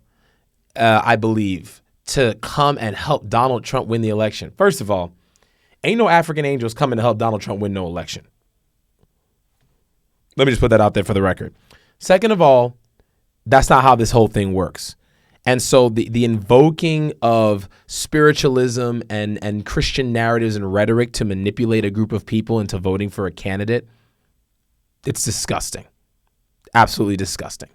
I believe, to come and help Donald Trump win the election. First of all, ain't no African angels coming to help Donald Trump win no election. Let me just put that out there for the record. Second of all, that's not how this whole thing works. And so the invoking of spiritualism and Christian narratives and rhetoric to manipulate a group of people into voting for a candidate, it's disgusting. Absolutely disgusting.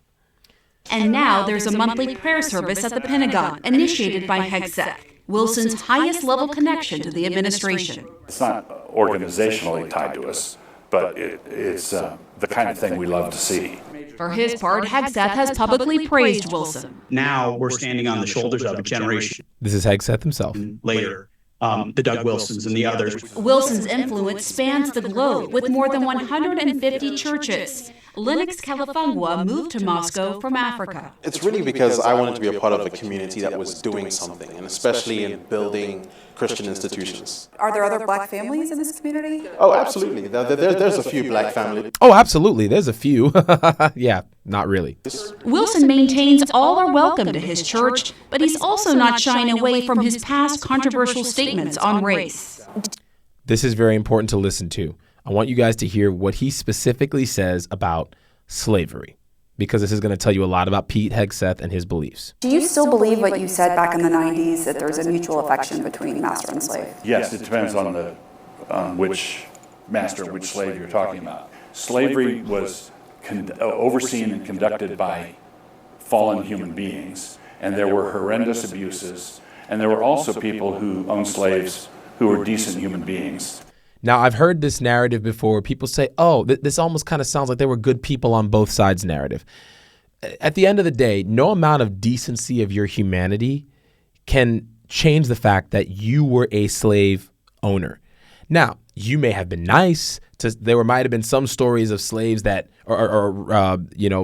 And now there's a monthly prayer service at the Pentagon, initiated by Hegseth, Wilson's highest level connection to the administration. It's not organizationally tied to us, but it's the kind of thing we love to see. For his part, Hegseth has publicly praised Wilson. Now we're standing on the shoulders of a generation. This is Hegseth himself. Later, the Doug Wilsons and the others. Wilson's influence spans the globe with more than 150 churches. Lennox Califungwa moved to Moscow from Africa. It's really because I wanted to be a part of a community that was doing something, and especially in building Christian institutions. Are there other black families in this community? Oh, absolutely. There's a few black families. Oh, absolutely. There's a few. Yeah, not really. Wilson maintains all are welcome to his church, but he's also not shying away from his past controversial statements on race. This is very important to listen to. I want you guys to hear what he specifically says about slavery, because this is going to tell you a lot about Pete Hegseth and his beliefs. Do you still believe what you said back in the 90s, that there's a mutual affection between master and slave? Yes, it depends on which master and which slave you're talking about. Slavery was overseen and conducted by fallen human beings, and there were horrendous abuses, and there were also people who owned slaves who were decent human beings. Now, I've heard this narrative before. People say, oh, this almost kind of sounds like there were good people on both sides narrative. At the end of the day, no amount of decency of your humanity can change the fact that you were a slave owner. Now, you may have been nice. There might have been some stories of slaves that, or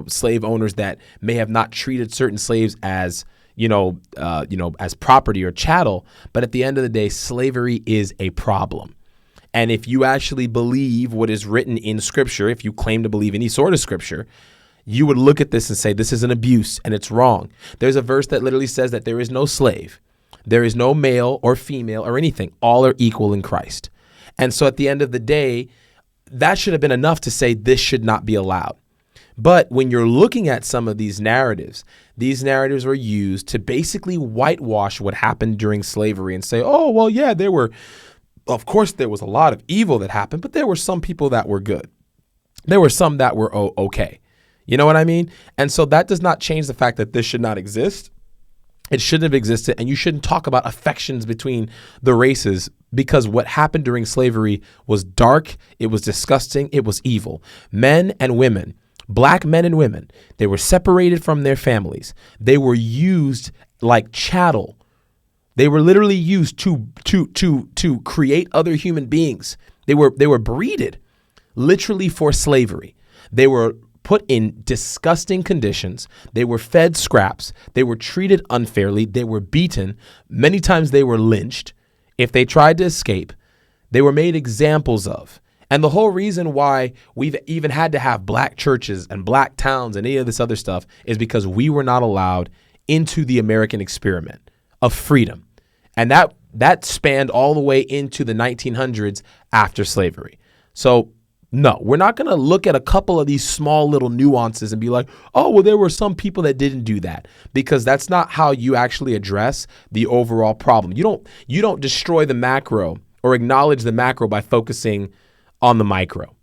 slave owners that may have not treated certain slaves as, as property or chattel. But at the end of the day, slavery is a problem. And if you actually believe what is written in Scripture, if you claim to believe any sort of Scripture, you would look at this and say, this is an abuse and it's wrong. There's a verse that literally says that there is no slave. There is no male or female or anything. All are equal in Christ. And so at the end of the day, that should have been enough to say this should not be allowed. But when you're looking at some of these narratives were used to basically whitewash what happened during slavery and say, oh, well, yeah, of course, there was a lot of evil that happened, but there were some people that were good. There were some that were okay. You know what I mean? And so that does not change the fact that this should not exist. It shouldn't have existed, and you shouldn't talk about affections between the races, because what happened during slavery was dark, it was disgusting, it was evil. Men and women, black men and women, they were separated from their families. They were used like chattel. They were literally used to create other human beings. They were breeded literally for slavery. They were put in disgusting conditions. They were fed scraps. They were treated unfairly. They were beaten. Many times they were lynched. If they tried to escape, they were made examples of. And the whole reason why we've even had to have black churches and black towns and any of this other stuff is because we were not allowed into the American experiment of freedom. And that spanned all the way into the 1900s after slavery. So no, we're not going to look at a couple of these small little nuances and be like, oh, well, there were some people that didn't do that, because that's not how you actually address the overall problem. You don't destroy the macro or acknowledge the macro by focusing on the micro,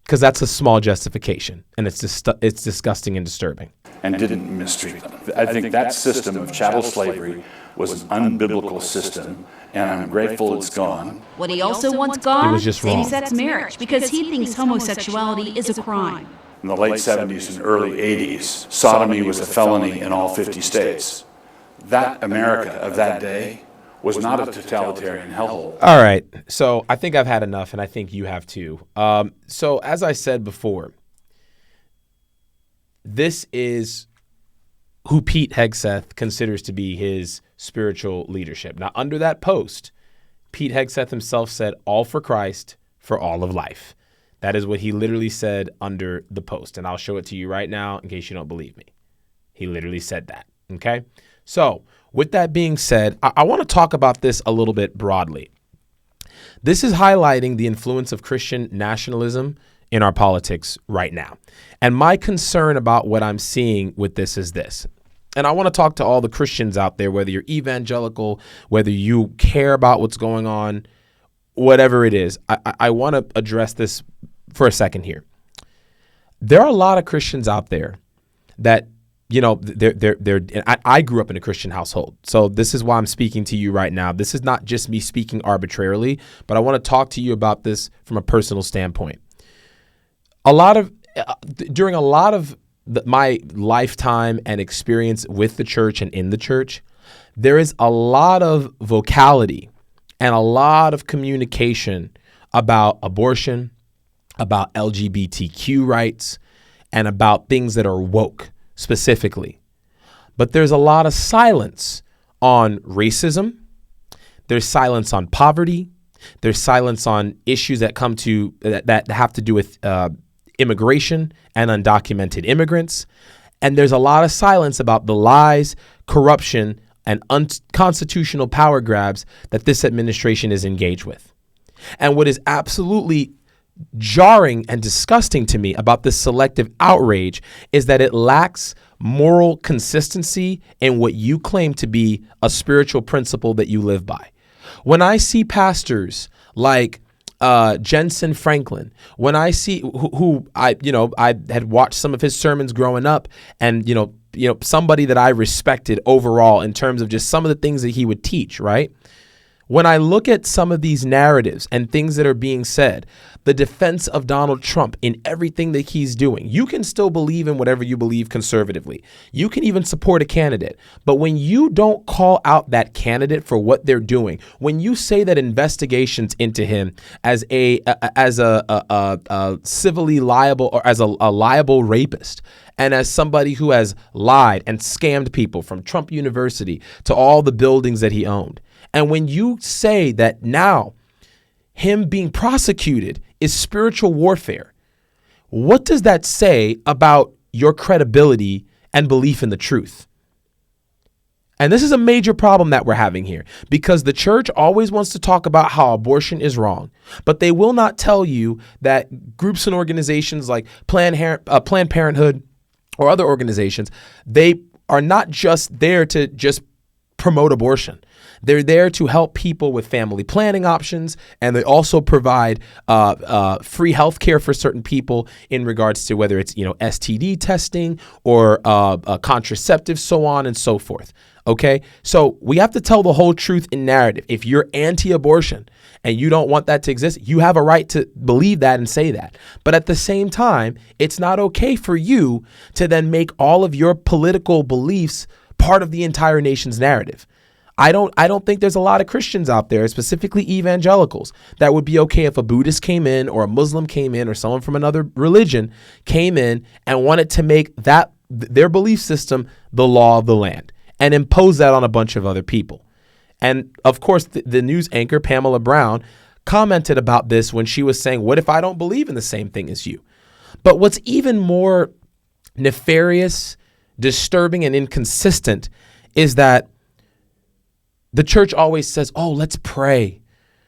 because that's a small justification, and it's disgusting and disturbing. And didn't mistreat them. I think that system of chattel slavery was an unbiblical system, and I'm grateful it's gone. What he also wants gone, It was just wrong. same-sex marriage, because he thinks homosexuality is a crime. In the late 70s and early 80s, sodomy was a felony in all 50 states. That America of that day was not a totalitarian hellhole. All right. So I think I've had enough, and I think you have too. So as I said before, this is who Pete Hegseth considers to be his spiritual leadership. Now, under that post, Pete Hegseth himself said, all for Christ, for all of life. That is what he literally said under the post. And I'll show it to you right now in case you don't believe me. He literally said that. Okay. So with that being said, I want to talk about this a little bit broadly. This is highlighting the influence of Christian nationalism in our politics right now. And my concern about what I'm seeing with this is this. And I want to talk to all the Christians out there, whether you're evangelical, whether you care about what's going on, whatever it is. I want to address this for a second here. There are a lot of Christians out there that, you know, I grew up in a Christian household. So this is why I'm speaking to you right now. This is not just me speaking arbitrarily, but I want to talk to you about this from a personal standpoint. During a lot of my lifetime and experience with the church and in the church, there is a lot of vocality and a lot of communication about abortion, about LGBTQ rights, and about things that are woke specifically. But there's a lot of silence on racism. There's silence on poverty. There's silence on issues that come to that have to do with immigration and undocumented immigrants. And there's a lot of silence about the lies, corruption, and unconstitutional power grabs that this administration is engaged with. And what is absolutely jarring and disgusting to me about this selective outrage is that it lacks moral consistency in what you claim to be a spiritual principle that you live by. When I see pastors like Jensen Franklin, when I see who I had watched some of his sermons growing up, and somebody that I respected overall in terms of just some of the things that he would teach, right? When I look at some of these narratives and things that are being said, the defense of Donald Trump in everything that he's doing, you can still believe in whatever you believe conservatively. You can even support a candidate. But when you don't call out that candidate for what they're doing, when you say that investigations into him as a civilly liable, or as a liable rapist, and as somebody who has lied and scammed people from Trump University to all the buildings that he owned, and when you say that now him being prosecuted is spiritual warfare, what does that say about your credibility and belief in the truth? And this is a major problem that we're having here, because the church always wants to talk about how abortion is wrong, but they will not tell you that groups and organizations like Planned Parenthood or other organizations, they are not just there to just promote abortion. They're there to help people with family planning options, and they also provide free health care for certain people in regards to whether it's STD testing or contraceptives, so on and so forth. Okay, so we have to tell the whole truth in narrative. If you're anti-abortion and you don't want that to exist, you have a right to believe that and say that. But at the same time, it's not okay for you to then make all of your political beliefs part of the entire nation's narrative. I don't think there's a lot of Christians out there, specifically evangelicals, that would be okay if a Buddhist came in or a Muslim came in or someone from another religion came in and wanted to make that their belief system the law of the land and impose that on a bunch of other people. And of course, the news anchor, Pamela Brown, commented about this when she was saying, what if I don't believe in the same thing as you? But what's even more nefarious, disturbing, and inconsistent is that the church always says, oh, let's pray.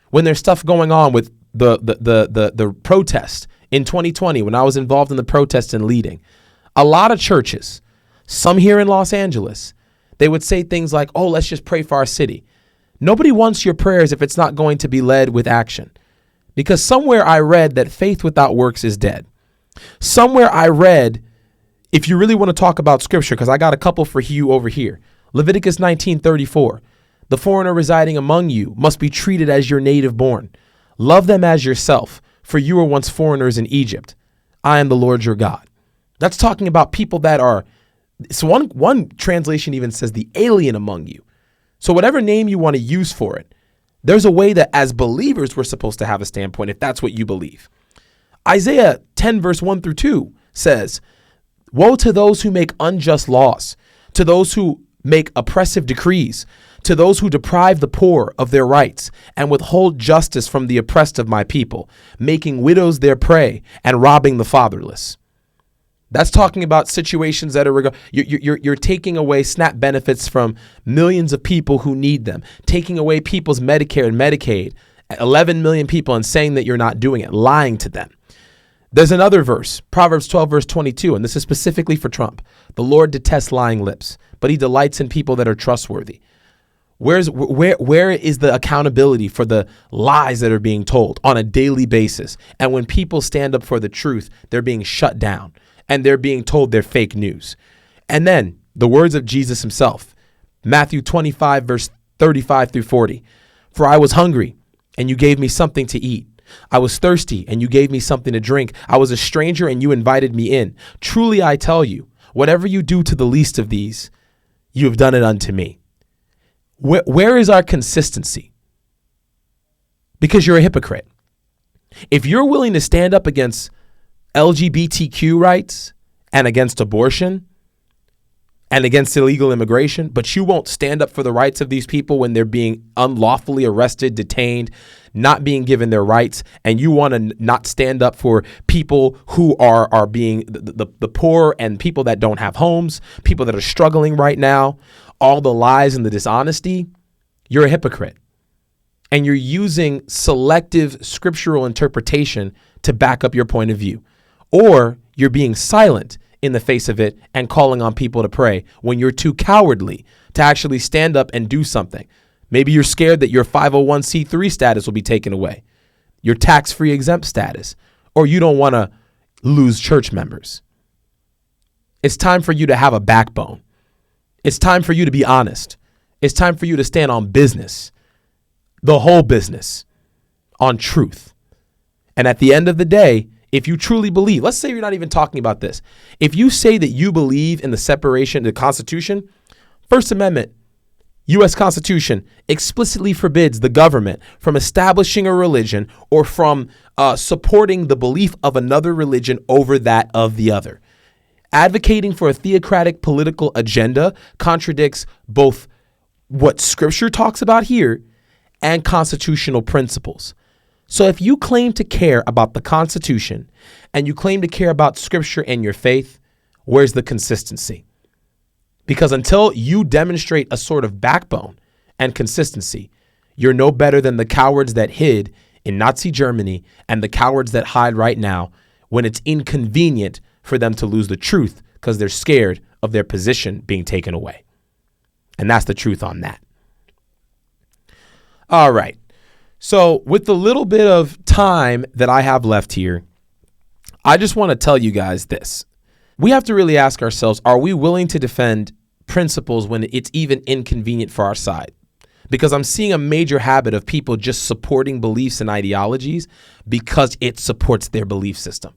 When there's stuff going on with the protest in 2020, when I was involved in the protest and leading, a lot of churches, some here in Los Angeles, they would say things like, oh, let's just pray for our city. Nobody wants your prayers if it's not going to be led with action. Because somewhere I read that faith without works is dead. Somewhere I read, if you really want to talk about scripture, because I got a couple for you over here, Leviticus 19:34, the foreigner residing among you must be treated as your native born. Love them as yourself, for you were once foreigners in Egypt. I am the Lord your God. That's talking about people that are, so one translation even says the alien among you. So whatever name you want to use for it, there's a way that as believers, we're supposed to have a standpoint if that's what you believe. Isaiah 10 verse 1 through 2 says, woe to those who make unjust laws, to those who make oppressive decrees, to those who deprive the poor of their rights and withhold justice from the oppressed of my people, making widows their prey and robbing the fatherless. That's talking about situations that are, you're taking away SNAP benefits from millions of people who need them, taking away people's Medicare and Medicaid, 11 million people, and saying that you're not doing it, lying to them. There's another verse, Proverbs 12, verse 22, and this is specifically for Trump. The Lord detests lying lips, but he delights in people that are trustworthy. Where is the accountability for the lies that are being told on a daily basis? And when people stand up for the truth, they're being shut down and they're being told they're fake news. And then the words of Jesus himself, Matthew 25, verse 35 through 40. For I was hungry and you gave me something to eat. I was thirsty and you gave me something to drink. I was a stranger and you invited me in. Truly, I tell you, whatever you do to the least of these, you have done it unto me. Where is our consistency? Because you're a hypocrite. If you're willing to stand up against LGBTQ rights and against abortion and against illegal immigration, but you won't stand up for the rights of these people when they're being unlawfully arrested, detained, not being given their rights, and you want to not stand up for people who are being the poor and people that don't have homes, people that are struggling right now, all the lies and the dishonesty, you're a hypocrite. And you're using selective scriptural interpretation to back up your point of view. Or you're being silent in the face of it and calling on people to pray when you're too cowardly to actually stand up and do something. Maybe you're scared that your 501c3 status will be taken away, your tax-free exempt status, or you don't want to lose church members. It's time for you to have a backbone. It's time for you to be honest. It's time for you to stand on business, the whole business, on truth. And at the end of the day, if you truly believe, let's say you're not even talking about this. If you say that you believe in the separation, the Constitution, First Amendment, U.S. Constitution explicitly forbids the government from establishing a religion or from supporting the belief of another religion over that of the other. Advocating for a theocratic political agenda contradicts both what Scripture talks about here and constitutional principles. So if you claim to care about the Constitution and you claim to care about Scripture and your faith, where's the consistency? Because until you demonstrate a sort of backbone and consistency, you're no better than the cowards that hid in Nazi Germany and the cowards that hide right now when it's inconvenient for them to lose the truth because they're scared of their position being taken away. And that's the truth on that. All right. So with the little bit of time that I have left here, I just want to tell you guys this. We have to really ask ourselves, are we willing to defend principles when it's even inconvenient for our side? Because I'm seeing a major habit of people just supporting beliefs and ideologies because it supports their belief system.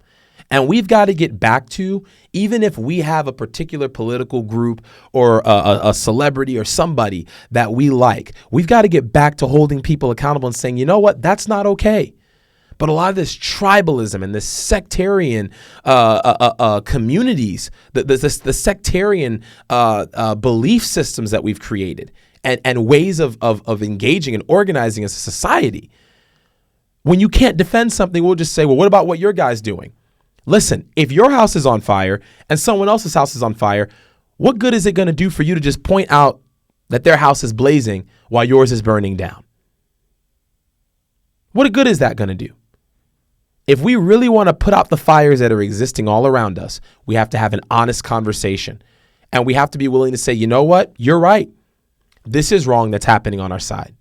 And we've got to get back to, even if we have a particular political group or a celebrity or somebody that we like, we've got to get back to holding people accountable and saying, you know what, that's not okay. But a lot of this tribalism and this sectarian communities, the sectarian belief systems that we've created and ways of engaging and organizing as a society, When you can't defend something, we'll just say, well, what about what your guy's doing? Listen, if your house is on fire and someone else's house is on fire, what good is it going to do for you to just point out that their house is blazing while yours is burning down? What good is that going to do? If we really want to put out the fires that are existing all around us, we have to have an honest conversation. And we have to be willing to say, you know what? You're right. This is wrong that's happening on our side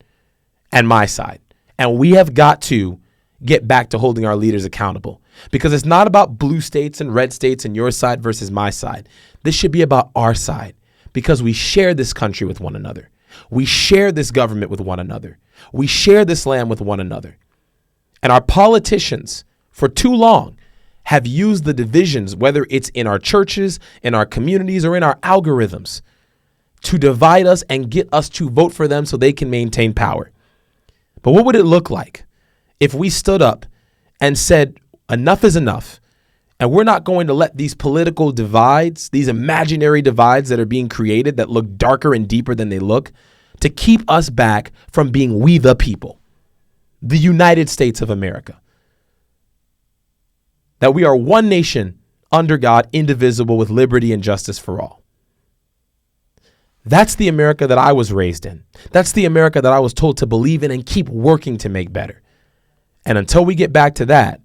and my side. And we have got to get back to holding our leaders accountable, because it's not about blue states and red states and your side versus my side. This should be about our side, because we share this country with one another. We share this government with one another. We share this land with one another. And our politicians, for too long, have used the divisions, whether it's in our churches, in our communities, or in our algorithms, to divide us and get us to vote for them so they can maintain power. But what would it look like if we stood up and said, enough is enough, and we're not going to let these political divides, these imaginary divides that are being created that look darker and deeper than they look, to keep us back from being we the people, the United States of America. That we are one nation under God, indivisible, with liberty and justice for all. That's the America that I was raised in. That's the America that I was told to believe in and keep working to make better. And until we get back to that,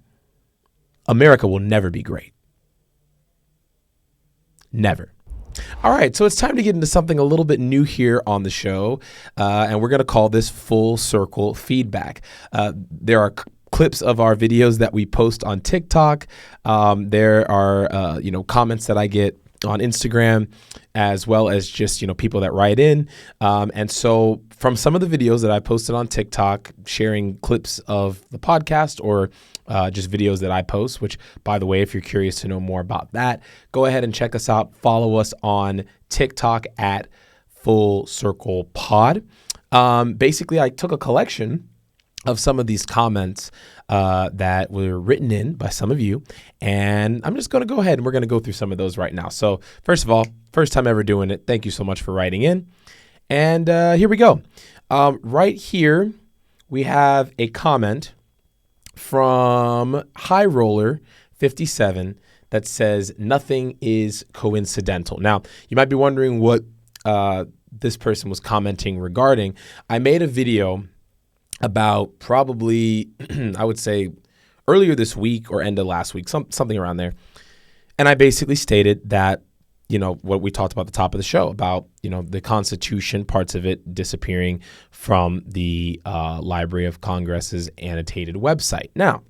America will never be great. Never. All right, so it's time to get into something a little bit new here on the show, and we're going to call this Full Circle Feedback. There are clips of our videos that we post on TikTok. There are, comments that I get on Instagram, as well as just, people that write in. And so from some of the videos that I posted on TikTok, sharing clips of the podcast or just videos that I post, which, by the way, if you're curious to know more about that, go ahead and check us out. Follow us on TikTok at Full Circle Pod. Basically, I took a collection of some of these comments that were written in by some of you, and I'm just going to go ahead and we're going to go through some of those right now. So first of all, first time ever doing it. Thank you so much for writing in. And here we go. Right here, we have a comment from High Roller 57 that says, nothing is coincidental. Now, you might be wondering what this person was commenting regarding. I made a video about probably, I would say, earlier this week or end of last week, something around there. And I basically stated that, what we talked about at the top of the show about, the Constitution, parts of it disappearing from the Library of Congress's annotated website. Now,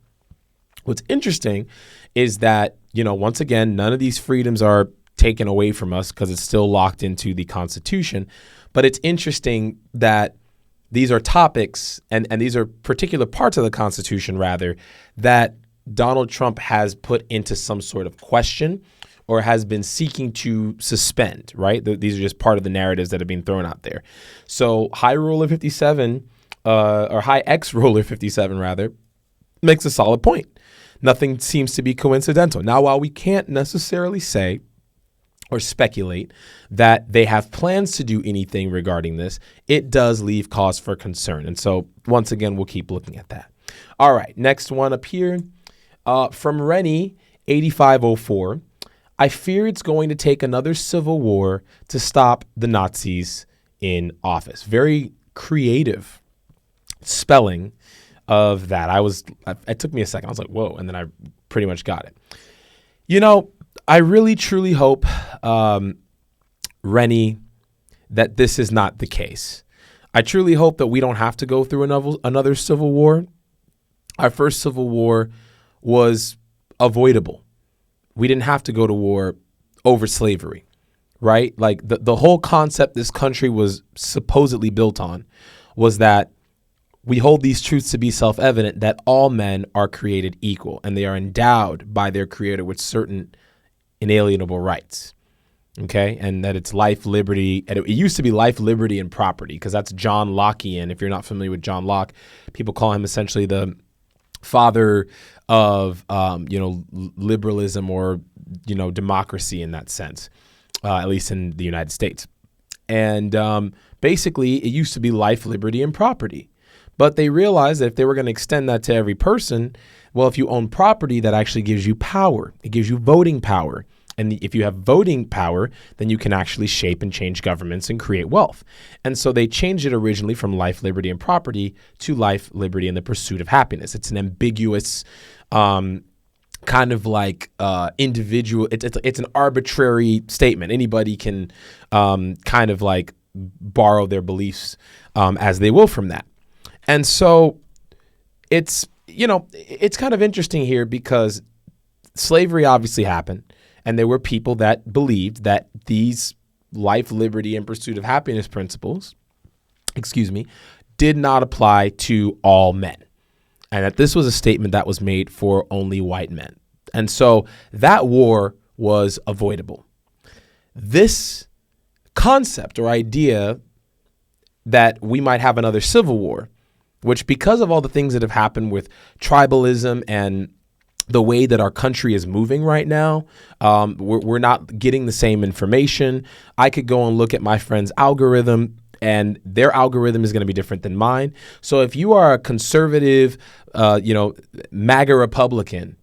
what's interesting is that, once again, none of these freedoms are taken away from us because it's still locked into the Constitution. But it's interesting that these are topics and these are particular parts of the Constitution, rather, that Donald Trump has put into some sort of question or has been seeking to suspend, right? These are just part of the narratives that have been thrown out there. So High Roller 57, or High X Roller 57, rather, makes a solid point. Nothing seems to be coincidental. Now, while we can't necessarily say or speculate that they have plans to do anything regarding this, it does leave cause for concern. And so once again, we'll keep looking at that. All right, next one up here from Rennie 8504. I fear it's going to take another civil war to stop the Nazis in office. Very creative spelling of that. It took me a second. I was like, whoa. And then I pretty much got it. I really, truly hope, Rennie, that this is not the case. I truly hope that we don't have to go through another civil war. Our first civil war was avoidable. We didn't have to go to war over slavery, right? Like the whole concept this country was supposedly built on was that we hold these truths to be self-evident, that all men are created equal and they are endowed by their creator with certain inalienable rights, okay? And that it's life, liberty, and it used to be life, liberty, and property, because that's John Lockean. If you're not familiar with John Locke, people call him essentially the father of, liberalism or, democracy in that sense, at least in the United States. And basically, it used to be life, liberty, and property. But they realized that if they were going to extend that to every person, well, if you own property, that actually gives you power. It gives you voting power. And if you have voting power, then you can actually shape and change governments and create wealth. And so they changed it originally from life, liberty, and property to life, liberty, and the pursuit of happiness. It's an ambiguous kind of like individual. It's an arbitrary statement. Anybody can kind of like borrow their beliefs as they will from that. And so it's kind of interesting here because slavery obviously happened. And there were people that believed that these life, liberty, and pursuit of happiness principles, did not apply to all men. And that this was a statement that was made for only white men. And so that war was avoidable. This concept or idea that we might have another civil war, which because of all the things that have happened with tribalism and the way that our country is moving right now, we're not getting the same information. I could go and look at my friend's algorithm, and their algorithm is going to be different than mine. So if you are a conservative, MAGA Republican,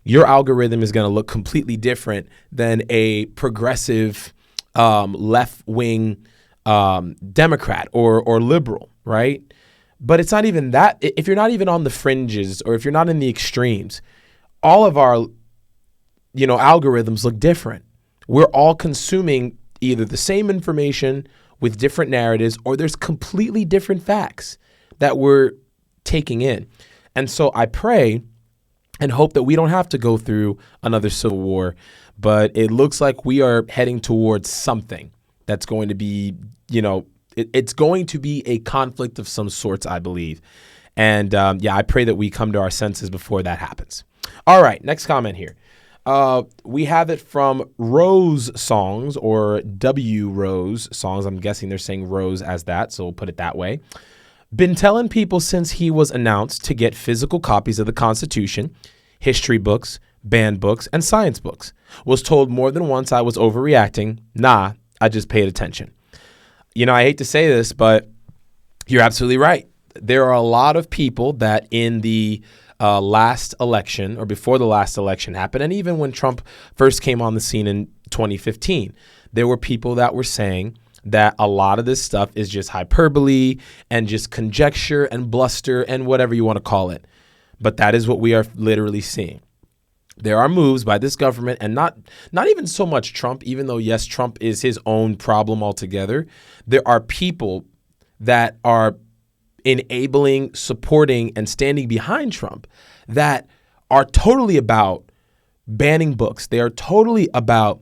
your algorithm is going to look completely different than a progressive, left-wing Democrat or liberal, right? But it's not even that. If you're not even on the fringes or if you're not in the extremes, all of our, algorithms look different. We're all consuming either the same information with different narratives, or there's completely different facts that we're taking in. And so I pray and hope that we don't have to go through another civil war, but it looks like we are heading towards something that's going to be, it's going to be a conflict of some sorts, I believe. And I pray that we come to our senses before that happens. All right, next comment here. We have it from Rose Songs, or W Rose Songs. I'm guessing they're saying Rose as that, so we'll put it that way. Been telling people since he was announced to get physical copies of the Constitution, history books, banned books, and science books. Was told more than once I was overreacting. Nah, I just paid attention. I hate to say this, but you're absolutely right. There are a lot of people that in the last election or before the last election happened, and even when Trump first came on the scene in 2015, there were people that were saying that a lot of this stuff is just hyperbole and just conjecture and bluster and whatever you want to call it. But that is what we are literally seeing. There are moves by this government, and not even so much Trump, even though, yes, Trump is his own problem altogether. There are people that are enabling, supporting, and standing behind Trump that are totally about banning books. They are totally about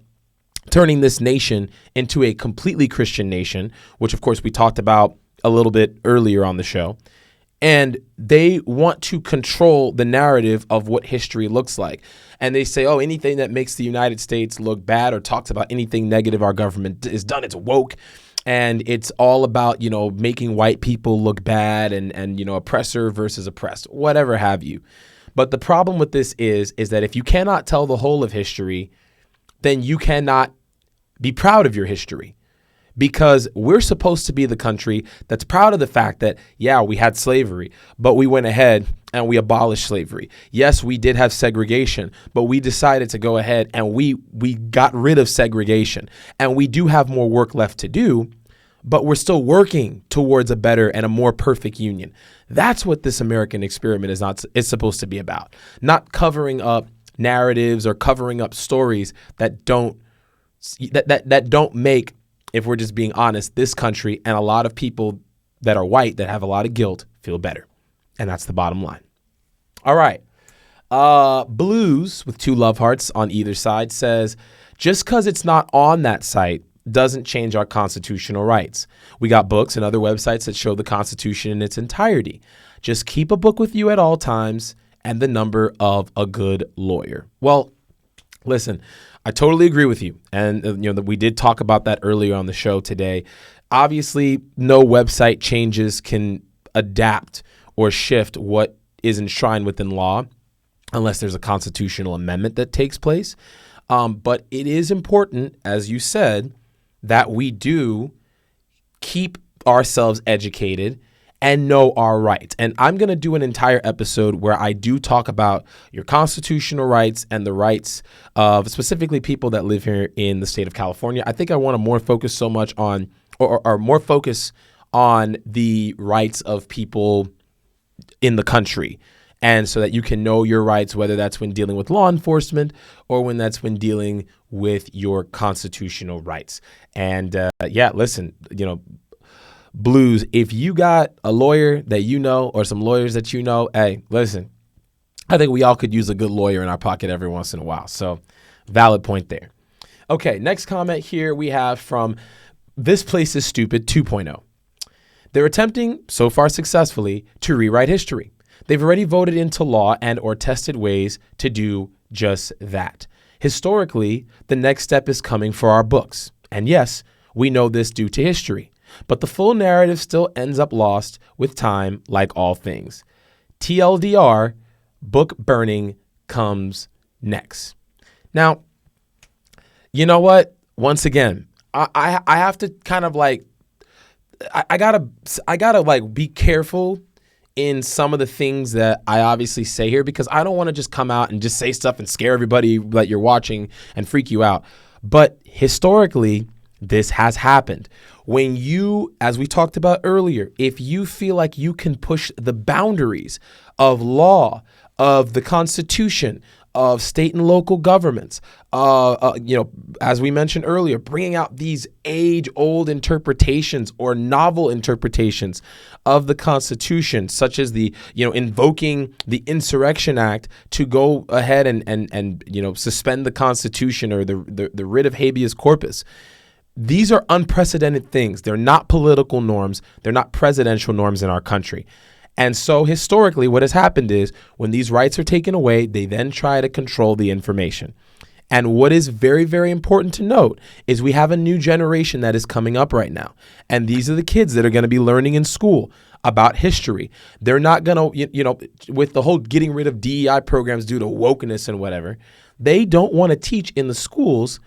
turning this nation into a completely Christian nation, which, of course, we talked about a little bit earlier on the show. And they want to control the narrative of what history looks like. And they say, anything that makes the United States look bad or talks about anything negative our government is done, it's woke. And it's all about, making white people look bad and oppressor versus oppressed, whatever have you. But the problem with this is that if you cannot tell the whole of history, then you cannot be proud of your history. Because we're supposed to be the country that's proud of the fact that, we had slavery, but we went ahead and we abolished slavery. Yes, we did have segregation, but we decided to go ahead and we got rid of segregation. And we do have more work left to do, but we're still working towards a better and a more perfect union. That's what this American experiment is supposed to be about. Not covering up narratives or covering up stories that don't make, if we're just being honest, this country and a lot of people that are white that have a lot of guilt feel better. And that's the bottom line. All right. Blues with 2 love hearts on either side says, just because it's not on that site doesn't change our constitutional rights. We got books and other websites that show the Constitution in its entirety. Just keep a book with you at all times and the number of a good lawyer. Well, listen, I totally agree with you. And we did talk about that earlier on the show today. Obviously, no website changes can adapt or shift what is enshrined within law unless there's a constitutional amendment that takes place. But it is important, as you said, that we do keep ourselves educated and know our rights. And I'm going to do an entire episode where I do talk about your constitutional rights and the rights of specifically people that live here in the state of California. I think I want to more focus so much on, or more focus on the rights of people in the country. And so that you can know your rights, whether that's when dealing with law enforcement or when that's when dealing with your constitutional rights. And listen, Blues, if you got a lawyer that you know or some lawyers that you know, hey, listen, I think we all could use a good lawyer in our pocket every once in a while. So valid point there. Okay, next comment here we have from This Place is Stupid 2.0. They're attempting, so far successfully, to rewrite history. They've already voted into law and or tested ways to do just that. Historically, the next step is coming for our books. And yes, we know this due to history. But the full narrative still ends up lost with time, like all things. TLDR, book burning comes next. Now, you know what? Once again, I have to kind of like, I gotta like be careful in some of the things that I obviously say here, because I don't want to just come out and just say stuff and scare everybody that you're watching and freak you out. But historically, this has happened. When you, as we talked about earlier, if you feel like you can push the boundaries of law, of the Constitution, of state and local governments, as we mentioned earlier, bringing out these age-old interpretations or novel interpretations of the Constitution, such as the, invoking the Insurrection Act to go ahead and suspend the Constitution or the writ of habeas corpus. These are unprecedented things. They're not political norms. They're not presidential norms in our country. And so historically, what has happened is when these rights are taken away, they then try to control the information. And what is very, very important to note is we have a new generation that is coming up right now. And these are the kids that are going to be learning in school about history. They're not going to, with the whole getting rid of DEI programs due to wokeness and whatever, they don't want to teach in the schools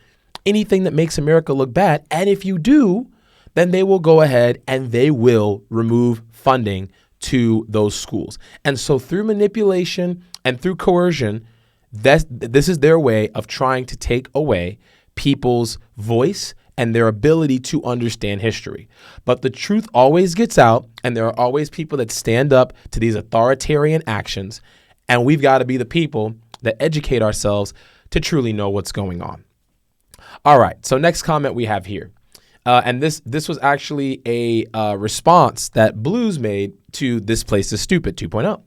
anything that makes America look bad. And if you do, then they will go ahead and they will remove funding to those schools. And so through manipulation and through coercion, this is their way of trying to take away people's voice and their ability to understand history. But the truth always gets out, and there are always people that stand up to these authoritarian actions, and we've got to be the people that educate ourselves to truly know what's going on. All right, so next comment we have here. And this was actually a response that Blues made to This Place is Stupid 2.0.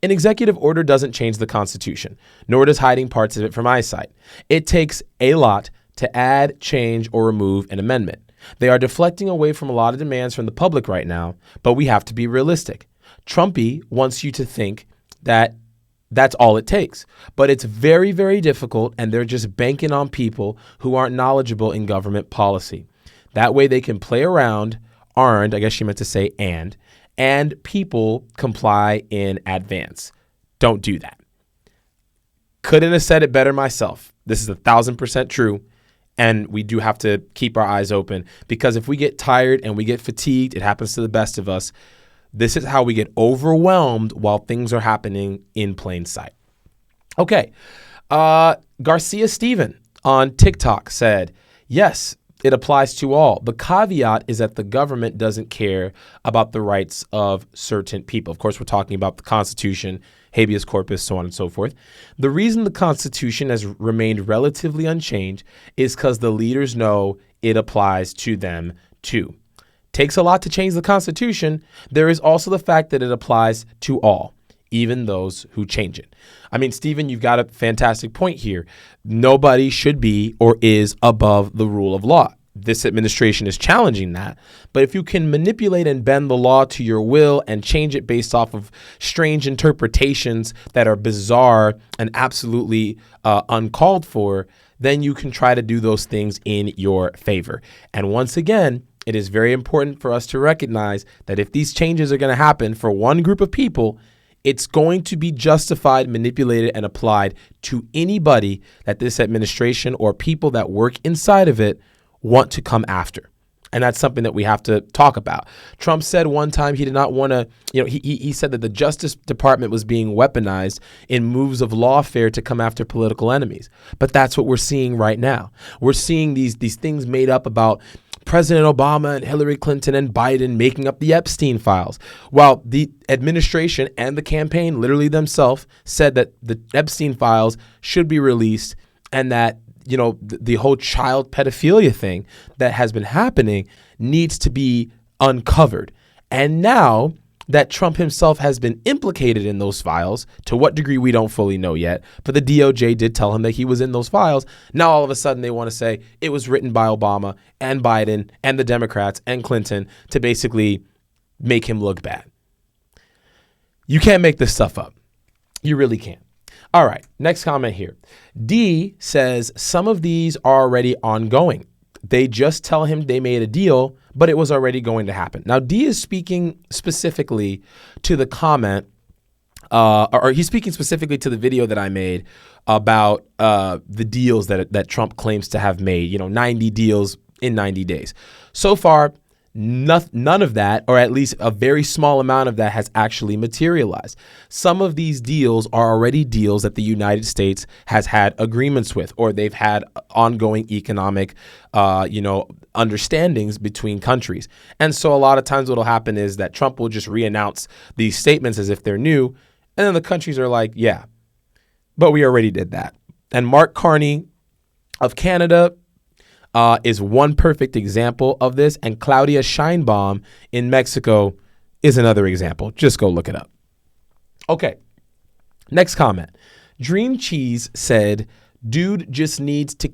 An executive order doesn't change the Constitution, nor does hiding parts of it from eyesight. It takes a lot to add, change, or remove an amendment. They are deflecting away from a lot of demands from the public right now, but we have to be realistic. Trumpy wants you to think that that's all it takes. But it's very, very difficult, and they're just banking on people who aren't knowledgeable in government policy. That way they can play around, I guess she meant to say and people comply in advance. Don't do that. Couldn't have said it better myself. This is 1,000% true. And we do have to keep our eyes open, because if we get tired and we get fatigued, it happens to the best of us. This is how we get overwhelmed while things are happening in plain sight. Okay. Garcia Steven on TikTok said, yes, it applies to all. The caveat is that the government doesn't care about the rights of certain people. Of course, we're talking about the Constitution, habeas corpus, so on and so forth. The reason the Constitution has remained relatively unchanged is because the leaders know it applies to them too. Takes a lot to change the Constitution. There is also the fact that it applies to all, even those who change it. I mean, Stephen, you've got a fantastic point here. Nobody should be or is above the rule of law. This administration is challenging that. But if you can manipulate and bend the law to your will and change it based off of strange interpretations that are bizarre and absolutely uncalled for, then you can try to do those things in your favor. And once again, it is very important for us to recognize that if these changes are going to happen for one group of people, it's going to be justified, manipulated, and applied to anybody that this administration or people that work inside of it want to come after. And that's something that we have to talk about. Trump said one time he did not want to, he said that the Justice Department was being weaponized in moves of lawfare to come after political enemies. But that's what we're seeing right now. We're seeing these things made up about President Obama and Hillary Clinton and Biden making up the Epstein files, while the administration and the campaign literally themselves said that the Epstein files should be released and that the whole child pedophilia thing that has been happening needs to be uncovered. And now that Trump himself has been implicated in those files, to what degree we don't fully know yet, but the DOJ did tell him that he was in those files. Now all of a sudden they want to say it was written by Obama and Biden and the Democrats and Clinton to basically make him look bad. You can't make this stuff up. You really can't. All right, next comment here. D says some of these are already ongoing. They just tell him they made a deal, but it was already going to happen. Now, D is speaking specifically to the comment, or he's speaking specifically to the video that I made about the deals that Trump claims to have made, 90 deals in 90 days. So far, none of that, or at least a very small amount of that, has actually materialized. Some of these deals are already deals that the United States has had agreements with, or they've had ongoing economic, understandings between countries. And so a lot of times what'll happen is that Trump will just re-announce these statements as if they're new, and then the countries are like, yeah, but we already did that. And Mark Carney of Canada is one perfect example of this, and Claudia Sheinbaum in Mexico is another example. Just go look it up. Okay, next comment. Dream Cheese said, dude just needs to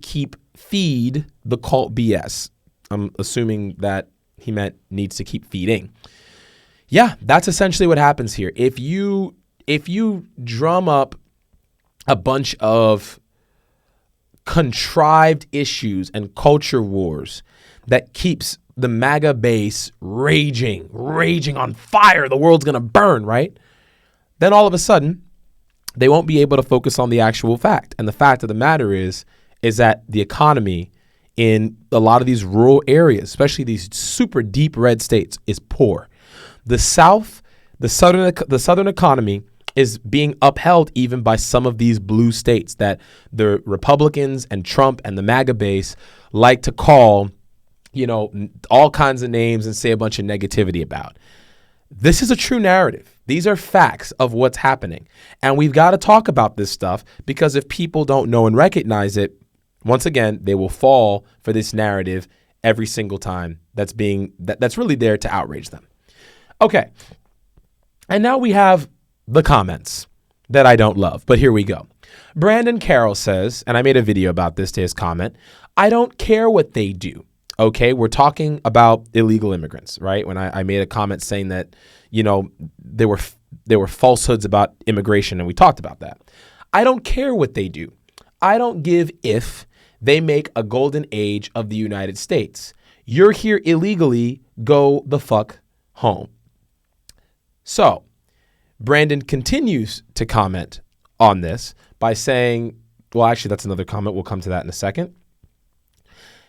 feed the cult BS. I'm assuming that he meant needs to keep feeding. Yeah, that's essentially what happens here. If you drum up a bunch of contrived issues and culture wars that keeps the MAGA base raging on fire, the world's going to burn, right? Then all of a sudden, they won't be able to focus on the actual fact. And the fact of the matter is that the economy in a lot of these rural areas, especially these super deep red states, is poor. The southern economy is being upheld even by some of these blue states that the Republicans and Trump and the MAGA base like to call, all kinds of names and say a bunch of negativity about. This is a true narrative. These are facts of what's happening. And we've got to talk about this stuff, because if people don't know and recognize it, once again, they will fall for this narrative every single time that's really there to outrage them. Okay. And now we have the comments that I don't love, but here we go. Brandon Carroll says, and I made a video about this to his comment, I don't care what they do. Okay, we're talking about illegal immigrants, right? When I made a comment saying that, there were falsehoods about immigration, and we talked about that. I don't care what they do. I don't give if they make a golden age of the United States. You're here illegally, go the fuck home. So Brandon continues to comment on this by saying, well, actually, that's another comment. We'll come to that in a second.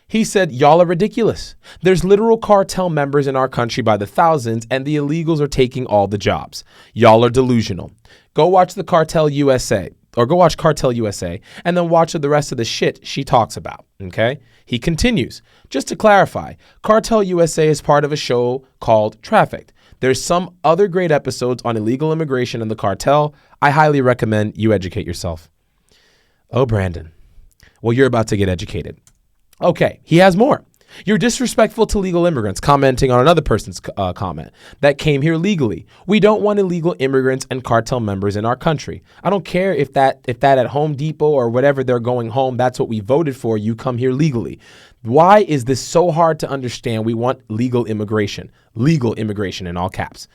He said, y'all are ridiculous. There's literal cartel members in our country by the thousands, and the illegals are taking all the jobs. Y'all are delusional. Go watch the Cartel USA, or go watch Cartel USA, and then watch the rest of the shit she talks about, okay? He continues, just to clarify, Cartel USA is part of a show called Trafficked. There's some other great episodes on illegal immigration and the cartel. I highly recommend you educate yourself. Oh, Brandon. Well, you're about to get educated. Okay, he has more. You're disrespectful to legal immigrants, commenting on another person's comment that came here legally. We don't want illegal immigrants and cartel members in our country. I don't care if that at Home Depot or whatever they're going home, that's what we voted for. You come here legally. Why is this so hard to understand? We want legal immigration in all caps.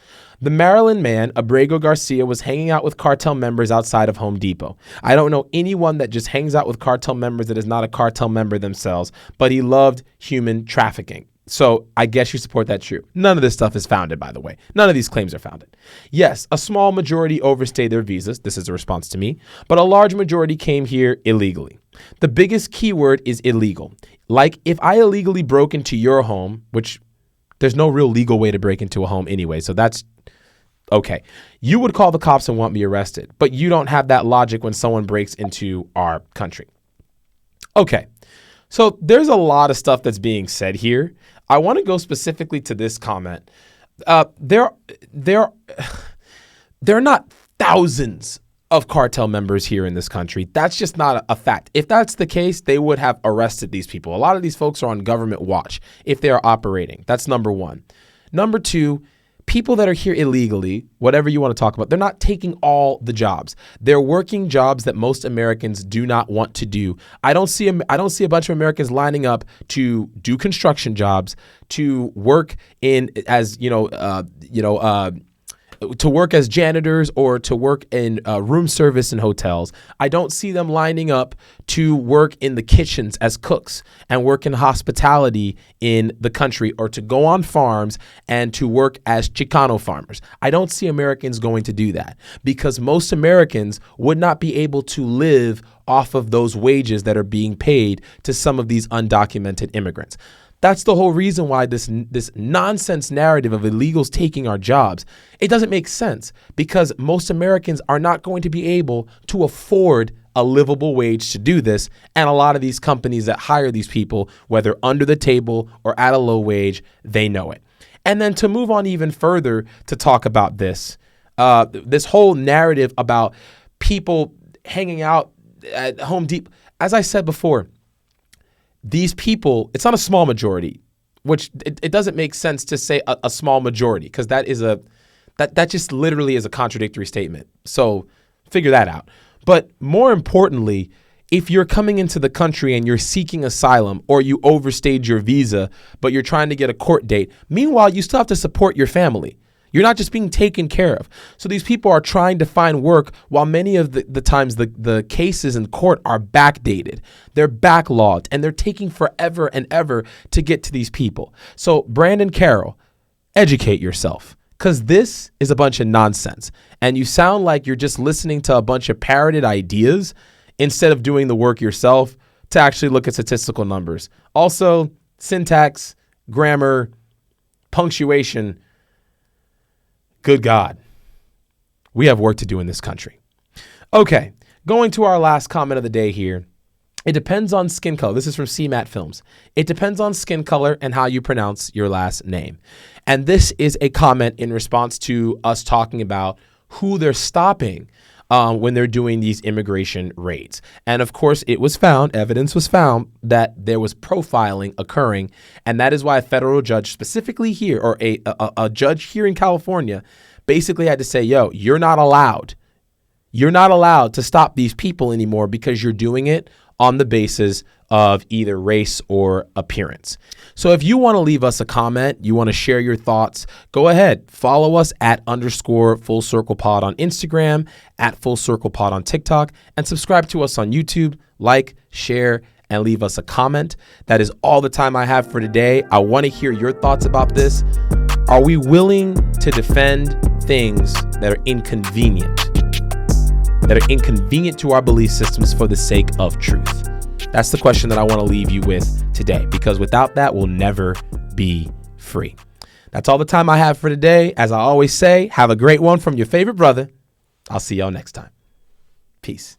The Maryland man, Abrego Garcia, was hanging out with cartel members outside of Home Depot. I don't know anyone that just hangs out with cartel members that is not a cartel member themselves, but he loved human trafficking. So I guess you support that true. None of this stuff is founded, by the way. None of these claims are founded. Yes, a small majority overstayed their visas. This is a response to me. But a large majority came here illegally. The biggest keyword is illegal. Like if I illegally broke into your home, which there's no real legal way to break into a home anyway, so that's okay. You would call the cops and want me arrested, but you don't have that logic when someone breaks into our country. Okay, so there's a lot of stuff that's being said here. I want to go specifically to this comment. There are not thousands of cartel members here in this country. That's just not a fact. If that's the case, they would have arrested these people. A lot of these folks are on government watch if they are operating. That's number one. Number two, people that are here illegally, whatever you want to talk about, they're not taking all the jobs. They're working jobs that most Americans do not want to do. I don't see a bunch of Americans lining up to do construction jobs, to work to work as janitors or to work in room service in hotels. I don't see them lining up to work in the kitchens as cooks and work in hospitality in the country, or to go on farms and to work as Chicano farmers. I don't see Americans going to do that because most Americans would not be able to live off of those wages that are being paid to some of these undocumented immigrants. That's the whole reason why this nonsense narrative of illegals taking our jobs, it doesn't make sense because most Americans are not going to be able to afford a livable wage to do this. And a lot of these companies that hire these people, whether under the table or at a low wage, they know it. And then to move on even further to talk about this whole narrative about people hanging out at Home Depot, as I said before, these people, it's not a small majority, which it doesn't make sense to say a small majority because that just literally is a contradictory statement. So figure that out. But more importantly, if you're coming into the country and you're seeking asylum or you overstayed your visa, but you're trying to get a court date, meanwhile, you still have to support your family. You're not just being taken care of. So these people are trying to find work while many of the times the cases in court are backdated. They're backlogged and they're taking forever and ever to get to these people. So Brandon Carroll, educate yourself because this is a bunch of nonsense. And you sound like you're just listening to a bunch of parroted ideas instead of doing the work yourself to actually look at statistical numbers. Also, syntax, grammar, punctuation. Good God, we have work to do in this country. Okay, going to our last comment of the day here. It depends on skin color. This is from CMAT Films. It depends on skin color and how you pronounce your last name. And this is a comment in response to us talking about who they're stopping when they're doing these immigration raids. And of course, evidence was found that there was profiling occurring. And that is why a federal judge specifically here, or a judge here in California, basically had to say, yo, you're not allowed to stop these people anymore because you're doing it on the basis of either race or appearance. So if you want to leave us a comment, you want to share your thoughts, go ahead. Follow us at _FullCirclePod on Instagram, at FullCirclePod on TikTok, and subscribe to us on YouTube. Like, share, and leave us a comment. That is all the time I have for today. I want to hear your thoughts about this. Are we willing to defend things that are inconvenient to our belief systems for the sake of truth? That's the question that I want to leave you with today, because without that, we'll never be free. That's all the time I have for today. As I always say, have a great one from your favorite brother. I'll see y'all next time. Peace.